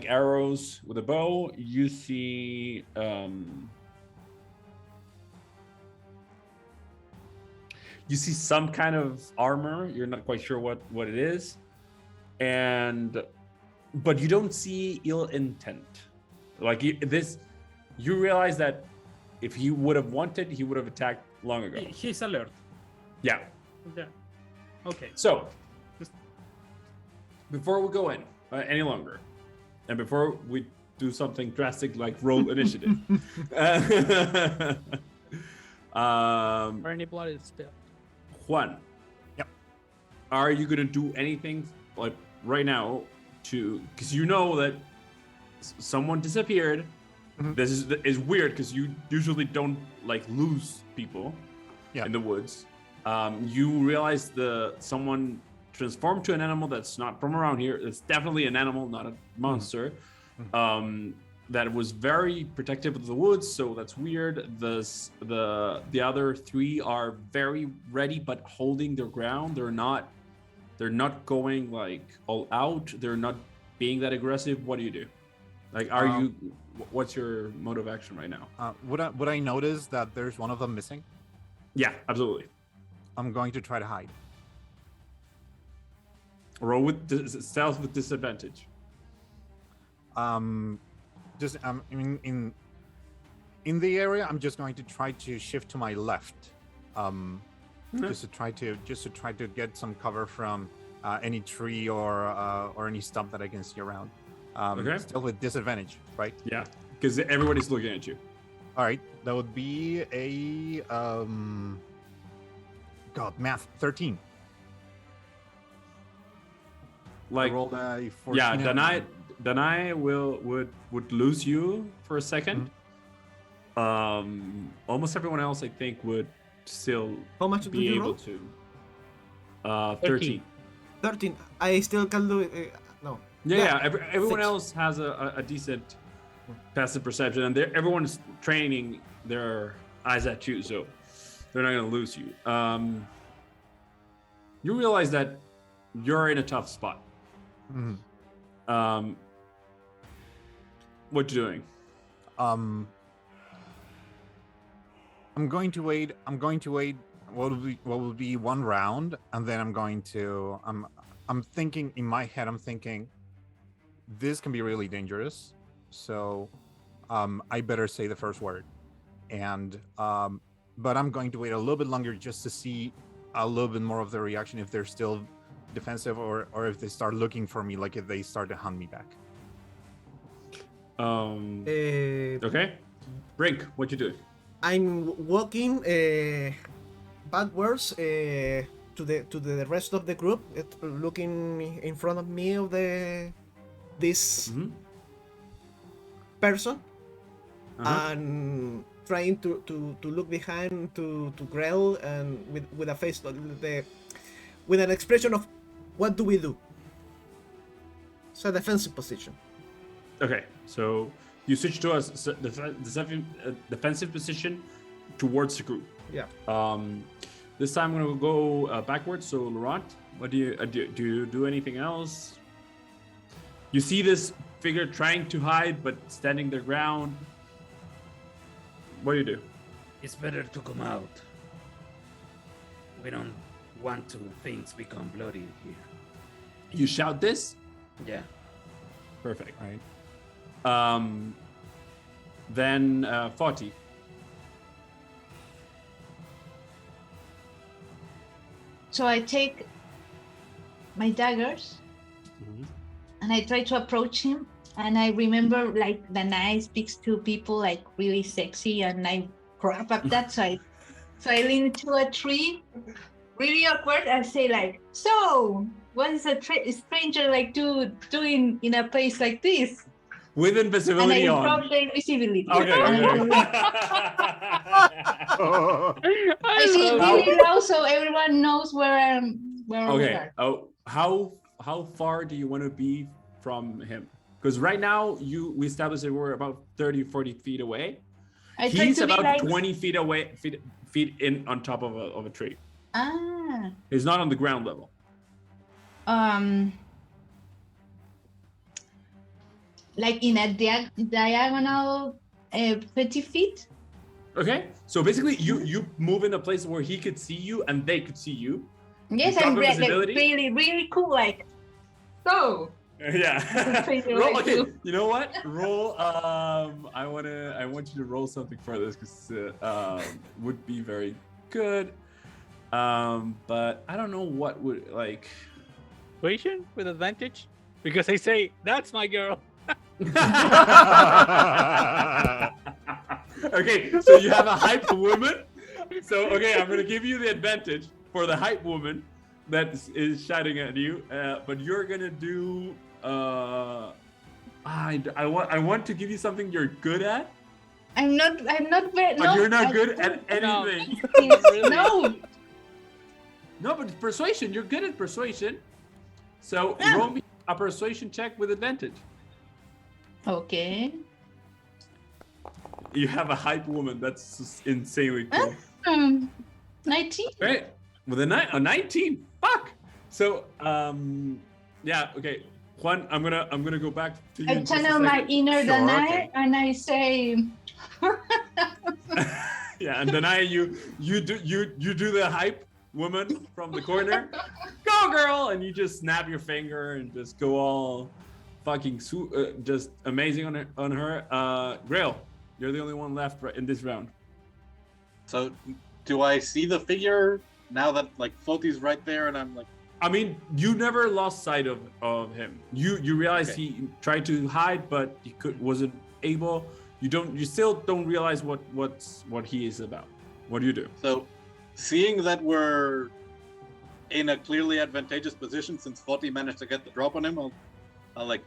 arrows with a bow. You see some kind of armor. You're not quite sure what it is. But you don't see ill intent. Like you realize that if he would have wanted, he would have attacked long ago. He's alert. Yeah. Yeah. Okay. So before we go in any longer, and before we do something drastic like roll initiative, Or any blood is spilled. Juan. Yep. Are you gonna do anything like right now because you know that someone disappeared? This is weird because you usually don't like lose people in the woods. You realize someone transformed to an animal that's not from around here. It's definitely an animal, not a monster. That was very protective of the woods, so that's weird. The other 3 are very ready but holding their ground. They're not going like all out. They're not being that aggressive. What do you do? Like, what's your mode of action right now? Would I notice that there's one of them missing? Yeah, absolutely. I'm going to try to hide. Roll with stealth with disadvantage. Just in the area, I'm just going to try to shift to my left. Just to try to get some cover from any tree or any stump that I can see around. Okay. Still with disadvantage, right? Yeah, because everybody's looking at you. All right, that would be a math 13. Like, I rolled a 14. yeah, and- Danáe would lose you for a second. Almost everyone else, I think, would still How much did be you able roll? to. 13. 13. I still can do it. No. Yeah. Everyone 6. else has a decent passive perception, and everyone's training their eyes at you, so they're not gonna lose you. You realize that you're in a tough spot. Mhm. What you doing? I'm going to wait. What will be one round, and then I'm going to. I'm thinking in my head. I'm thinking, this can be really dangerous. So, I better say the first word, and but I'm going to wait a little bit longer just to see a little bit more of the reaction, if they're still defensive or if they start looking for me, like if they start to hunt me back. Okay. Brinkk, what you doing? I'm walking backwards to the rest of the group, looking in front of me of this person, and trying to look behind to Grael, and with a face with an expression of what do we do? It's a defensive position. Okay, so you switch to a defensive position towards the group. Yeah. This time I'm gonna go backwards. So Laurent, what do you do anything else? You see this figure trying to hide but standing their ground. What do you do? It's better to come out. We don't want to things become bloody here. You shout this? Yeah. Perfect. Right. Then Faawtie. So I take my daggers and I try to approach him. And I remember, like, Danáe speaks to people like really sexy, and I grab up that side. So I lean to a tree, really awkward. I say, like, so what is a stranger like doing in a place like this? With And invisibility I on. drop the invisibility. Okay. I say it really loud so everyone knows where we Okay. are. Oh, how far do you want to be from him? Because right now we established that we're about 30-40 feet away. I try He's to be about like, 20 feet away, feet in on top of a tree. ah, He's not on the ground level. like in a diagonal 30 feet. Okay, so basically you move in a place where he could see you and they could see you. Yes, drop I'm invisibility? really, really cool. Like, so Yeah. Crazy Roll, way okay, to- you know what? Roll. I want you to roll something for this because would be very good. But I don't know what would like. Persuasion with advantage? Because I say, that's my girl. Okay, so you have a hype woman. So okay, I'm gonna give you the advantage for the hype woman that is shouting at you. But you're gonna do. I want to give you something you're good at, I'm not very. but you're not good at anything. No. No, but persuasion, you're good at persuasion. So roll me a persuasion check with advantage. Okay. You have a hype woman. That's just insanely cool. 19. Right? With a 19. Fuck. So yeah, okay. Juan, I'm gonna go back to you. I in just a channel my second. inner Sure, Danáe okay. and I say, Yeah, and Danáe, you do the hype woman from the corner. Go girl, and you just snap your finger and just go all fucking just amazing on her. Grael, you're the only one left in this round. So, do I see the figure now that like Faawtie's right there, and I'm like I mean, you never lost sight of him. You realize Okay. he tried to hide, but he wasn't able. You still don't realize what he is about. What do you do? So, seeing that we're in a clearly advantageous position since Faawtie managed to get the drop on him, I'll like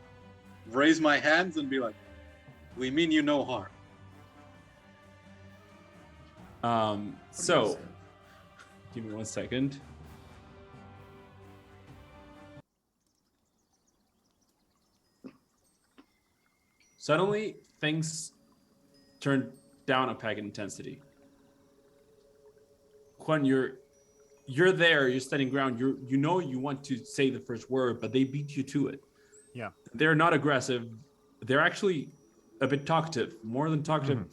raise my hands and be like, "We mean you no harm." So give me 1 second. Suddenly, things turn down a peg in intensity. When you're there, you're standing ground. You know you want to say the first word, but they beat you to it. Yeah. They're not aggressive. They're actually a bit talkative, more than talkative.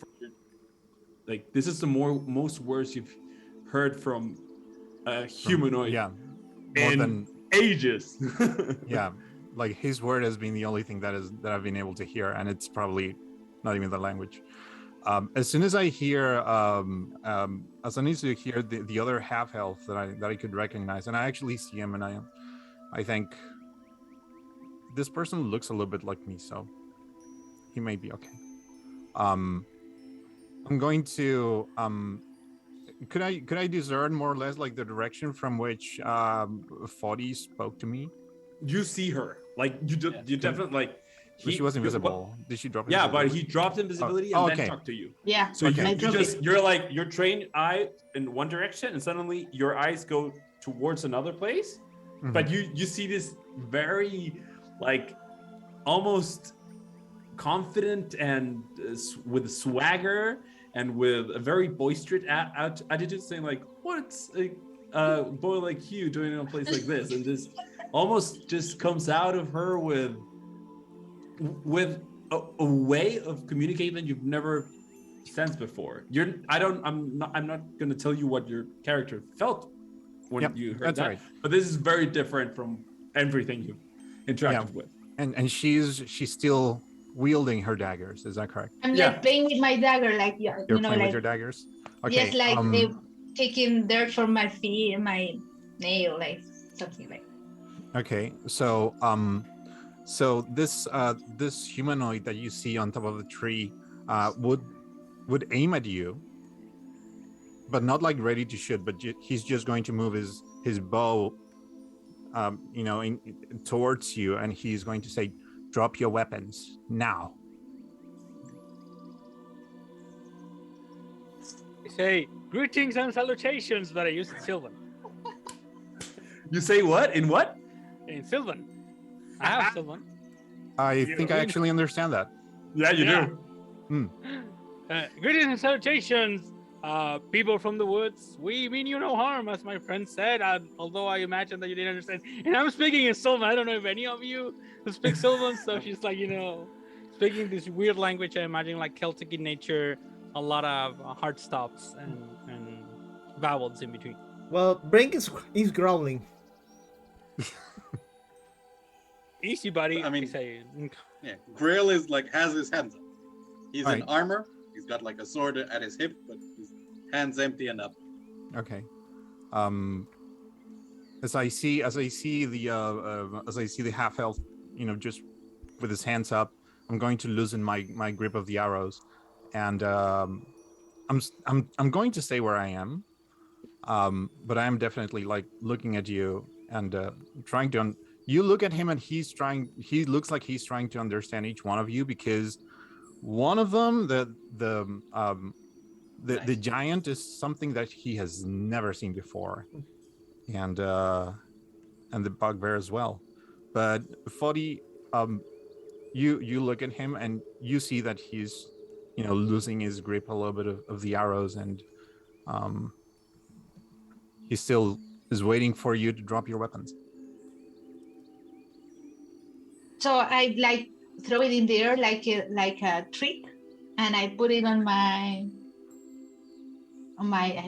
Like this is the most words you've heard from a humanoid. Yeah. More in than ages. yeah. Like his word has been the only thing that I've been able to hear, and it's probably not even the language. As soon as I hear, as soon as you hear the other half elf that I could recognize, and I actually see him, and I think this person looks a little bit like me, so he may be okay. I'm going to could I discern more or less like the direction from which Faawtie spoke to me? You see her, like you definitely like. But she was invisible. Did she drop? Yeah, but he dropped invisibility and okay. then talked to you. Yeah. So Okay. you're trained eye in one direction, and suddenly your eyes go towards another place. Mhm. But you see this very like almost confident and with swagger and with a very boisterous attitude, saying like, "What's a boy like you doing in a place like this?" And this almost just comes out of her with a way of communicating that you've never sensed before. I'm not going to tell you what your character felt when you heard that's that, right. but this is very different from everything you've interacted with. And she's still wielding her daggers. Is that correct? I'm Yeah. like playing with my dagger, like You're you know, playing like with your daggers. Okay. yes, like they taking dirt from my feet and my nail, like something like. Okay, so this humanoid that you see on top of the tree would aim at you, but not like ready to shoot. But he's just going to move his bow, towards you, and he's going to say, "Drop your weapons now." I say greetings and salutations that I use in Sylvan. You say what? In what? In Sylvan. I have Sylvan. I think I actually understand that. Yeah, you Yeah. do. Greetings and salutations, people from the woods. We mean you no harm, as my friend said, although I imagine that you didn't understand. And I'm speaking in Sylvan. I don't know if any of you speak Sylvan, so she's like, speaking this weird language, I imagine like Celtic in nature, a lot of hard stops and vowels in between. Well, Brinkk is growling. Easy, buddy. I mean- say, Yeah, Grael is like has his hands up. He's in Right. armor. He's got like a sword at his hip, but his hands empty and up. Okay. As I see the half elf, just with his hands up, I'm going to loosen my grip of the arrows, and I'm going to stay where I am, but I am definitely like looking at you and trying to. You look at him and he looks like he's trying to understand each one of you, because one of them, the giant, is something that he has never seen before, and the bugbear as well. But Faawtie, you look at him and you see that he's losing his grip a little bit of the arrows, and he still is waiting for you to drop your weapons. So I like throw it in the air like a trick, and I put it on my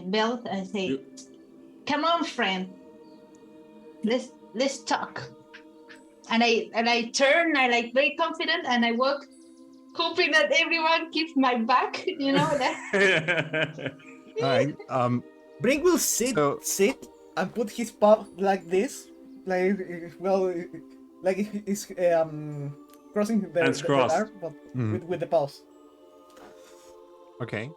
belt and say, "Come on, friend, let's talk." And I turn, I like very confident, and I walk, hoping that everyone keeps my back. That. All right. Brinkk will sit and put his paw like this, it's crossing Hands the crossed. arm, but Mhm. with the paws. Okay.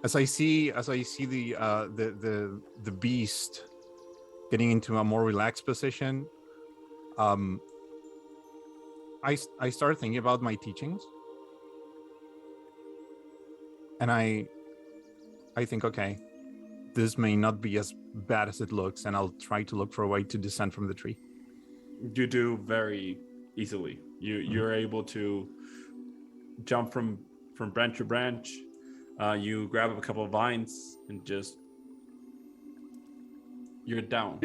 As I see the beast getting into a more relaxed position, I start thinking about my teachings, and I think, okay, this may not be as bad as it looks, and I'll try to look for a way to descend from the tree. You do very easily. You're able to jump from branch to branch. You grab a couple of vines and just you're down.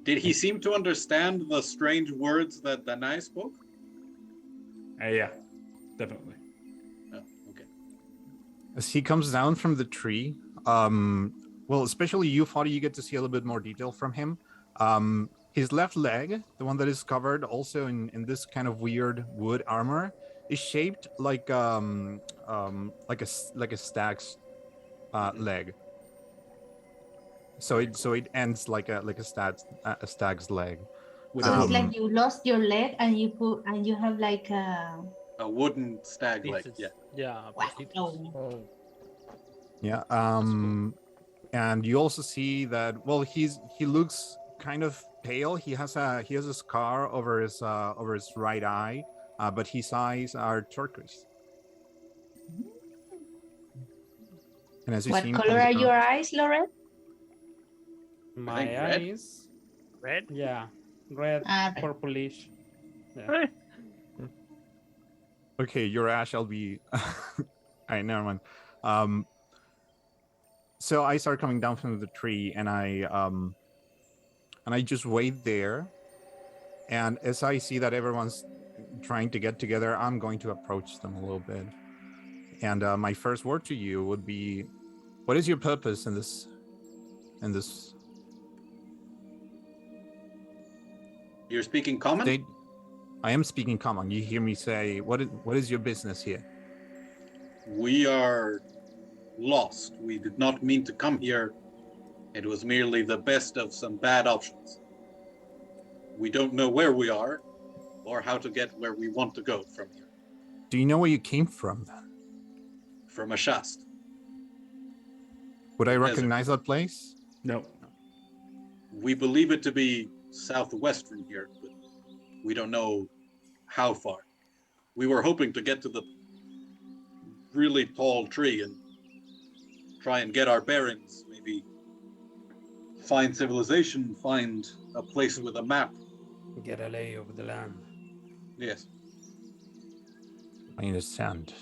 Did he seem to understand the strange words that Danáe spoke? Yeah, definitely. Oh, okay. As he comes down from the tree, well, especially you, Foddy, you get to see a little bit more detail from him. His left leg, the one that is covered also in this kind of weird wood armor, is shaped like a stag's leg. So it ends like a stag's leg. With So a it's like Um, you lost your leg and you have like a wooden stag leg. Prosthesis. Yeah. Yeah, wow. prosthesis. Yeah. And you also see that, well, he looks kind of pale. He has a scar over his right eye, but his eyes are turquoise. And as you see What him color come are down- your eyes, Laurent? My think red. eyes, Red? yeah, red, Red. purplish. Yeah. Okay, your ash, I'll be. I never mind. So I start coming down from the tree, and I just wait there. And as I see that everyone's trying to get together, I'm going to approach them a little bit. And my first word to you would be, what is your purpose in this? You're speaking common? State? I am speaking common. You hear me say, what is your business here? We are lost. We did not mean to come here. It was merely the best of some bad options. We don't know where we are or how to get where we want to go from here. Do you know where you came from then? From Ashast. Would I Desert. recognize that place? No. We believe it to be southwest from here, but we don't know how far. We were hoping to get to the really tall tree and try and get our bearings, maybe find civilization, find a place with a map. Get a lay of the land. Yes. I understand.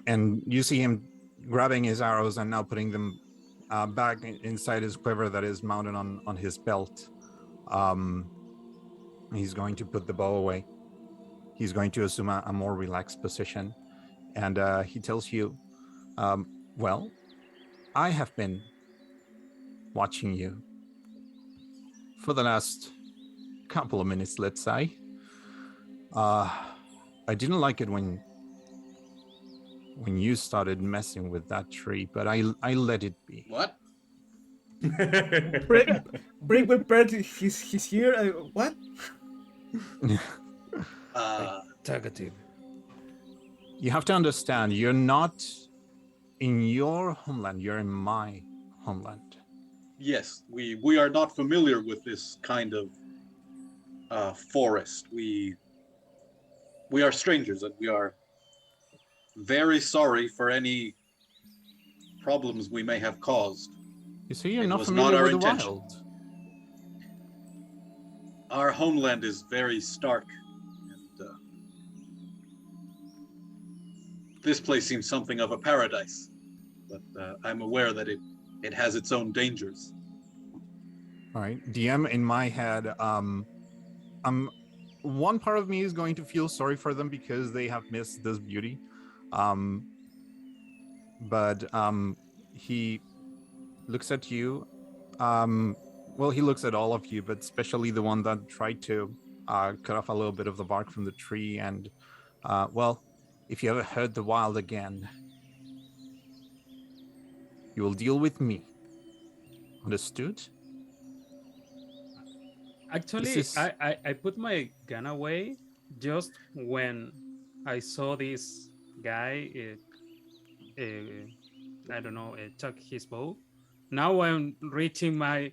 And you see him grabbing his arrows and now putting them back inside his quiver that is mounted on his belt. He's going to put the bow away. He's going to assume a more relaxed position. And he tells you, well, I have been watching you for the last couple of minutes, let's say. I didn't like it when you started messing with that tree, but I let it be. What? Brinkk with Bird, he's here. What? Talkative. You have to understand, you're not in your homeland, you're in my homeland. Yes, we are not familiar with this kind of forest. We are strangers, and we are very sorry for any problems we may have caused. You see, you're It not was familiar not our with the intention. wild. Our homeland is very stark, and this place seems something of a paradise. But I'm aware that it has its own dangers. All right, DM, in my head, one part of me is going to feel sorry for them because they have missed this beauty. But he looks at you. Well, he looks at all of you, but especially the one that tried to cut off a little bit of the bark from the tree. And, well, if you ever hurt the wild again, you will deal with me. Understood? Actually, This is- I put my gun away just when I saw this guy. I don't know, chuck his bow. Now I'm reaching my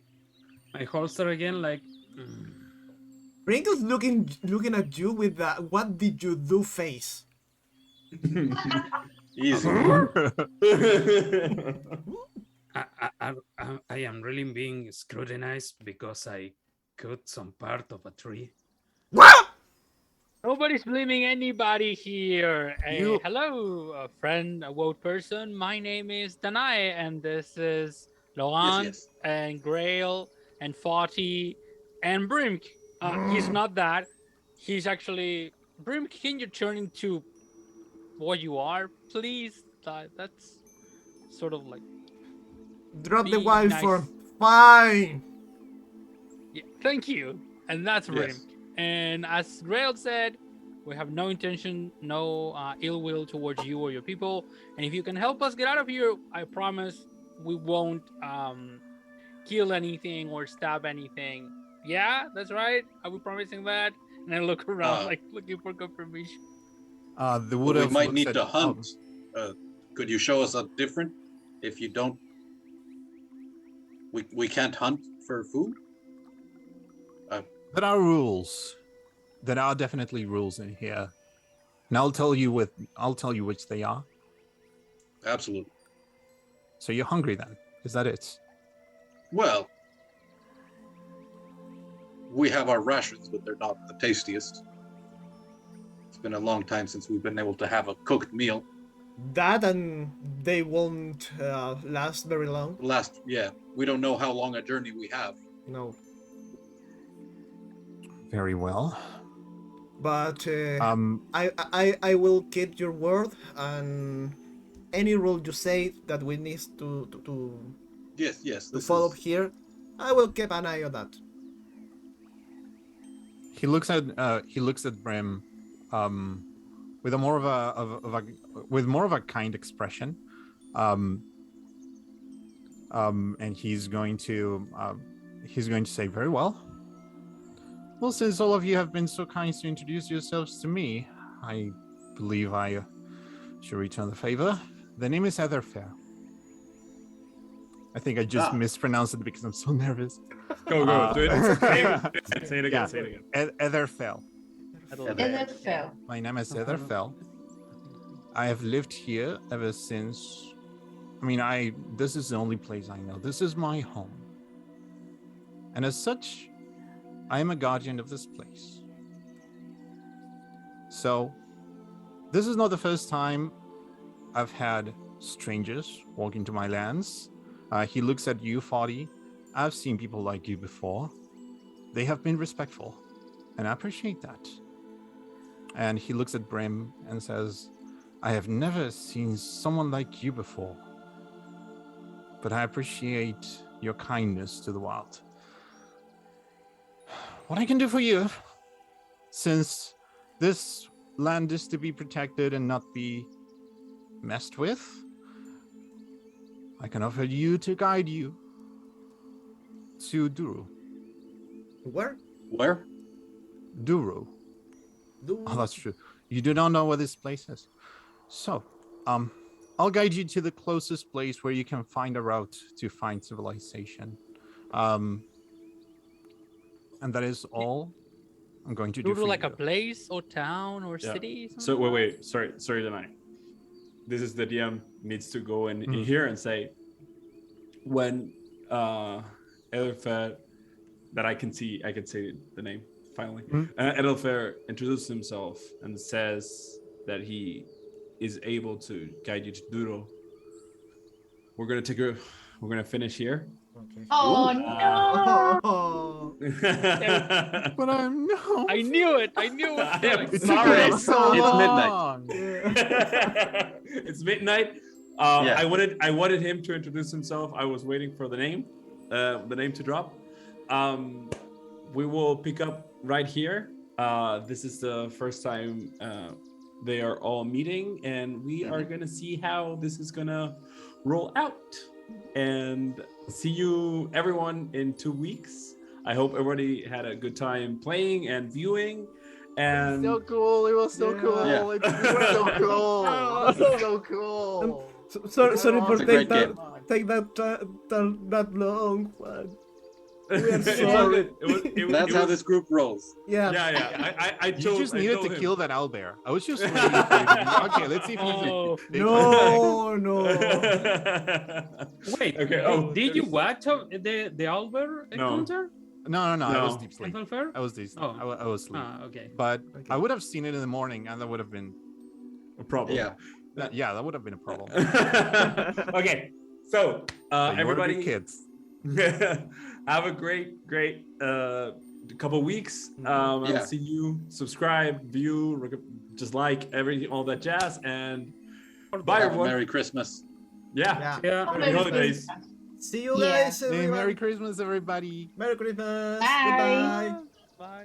holster again, like. Brinkk is looking at you with that "what did you do" face. Easy. I am really being scrutinized because I cut some part of a tree. What? Nobody's blaming anybody here. You- Hello, a friend, a woke person. My name is Danáe, and this is Laurent yes. and Grael and Faawtie and Brinkk. He's not that. He's actually Brinkk. Can you turn into what you are, please? That's sort of like Drop the Be wild nice. form. Fine. yeah, thank you, and that's Yes. Brinkk. And as Grael said, we have no intention, no ill will towards you or your people. And if you can help us get out of here, I promise we won't kill anything or stab anything. Yeah, that's right. Are we promising that? And I look around like looking for confirmation. The Well, wood we elf might looks need at- to hunt. Could you show us a different? If you don't, we can't hunt for food. There are rules. There are definitely rules in here, and I'll tell you which they are. Absolutely. So you're hungry then? Is that it? Well, we have our rations, but they're not the tastiest. It's been a long time since we've been able to have a cooked meal. That and they won't last very long. We don't know how long a journey we have. No. Very well. But Um, I will keep your word, and any rule you say that we need to Yes. This follow is, here, I will keep an eye on that. he looks at Brim, with a more of a kind expression, and he's going to say, very well. Well, since all of you have been so kind to introduce yourselves to me, I believe I should return the favor. The name is Etherfair. I think I just mispronounced it because I'm so nervous. Go, do it. Say it again. Yeah. Say it again. Etherfell. Etherfell. My name is Etherfell. I have lived here ever since. This is the only place I know. This is my home. And as such, I am a guardian of this place. So, this is not the first time I've had strangers walk into my lands. He looks at you, Faawtie. I've seen people like you before. They have been respectful, and I appreciate that. And he looks at Brim and says, I have never seen someone like you before, but I appreciate your kindness to the wild. What I can do for you, since this land is to be protected and not be messed with, I can offer you to guide you to Duru. Where? where? Duru. Do Oh, that's true. You do not know where this place is. So, I'll guide you to the closest place where you can find a route to find civilization. And that is all I'm going to do for like you. a place or town or Yeah. city? So wait. Sorry, Danáe. This is the DM needs to go in here and say when Edelfair, that I can say the name finally. Edelfair introduces himself and says that he is able to guide you to Duro. We're gonna finish here. Okay. Oh no! Oh, But I'm no. I knew it. I knew it. I am It sorry. took us so It's midnight. long. It's midnight. Yeah. I wanted him to introduce himself. I was waiting for the name to drop. We will pick up right here. This is the first time they are all meeting, and we are gonna see how this is gonna roll out. And see you everyone in 2 weeks. I hope everybody had a good time playing and viewing. And So cool! It was so Yeah. cool! Yeah. It was so cool! It was so cool! Sorry for It's a great game. take that long. We are it's sorry. all good. That's how this group rolls. Yeah. Yeah. I You told, just I needed told to him. kill that owlbear. I was just waiting for you to be, okay, let's see if Oh. you No. Wait, Okay, did you there's- watch the Albert No. encounter? No, I was No. deep sleep. Mental Fair? I was deep sleep. Oh. I was asleep. Okay. But Okay. I would have seen it in the morning and that would have been A problem. Yeah. yeah, that would have been a problem. Okay, so But you were the everybody, good kids. have a great couple weeks. Yeah. I'll see you. Subscribe, view, just like everything, all that jazz, and bye Have a everyone. Merry Christmas. Yeah. Yeah. Happy holidays. See you Yeah. guys. Hey, Everyone. Merry Christmas, everybody. Merry Christmas. Bye. Goodbye. Bye.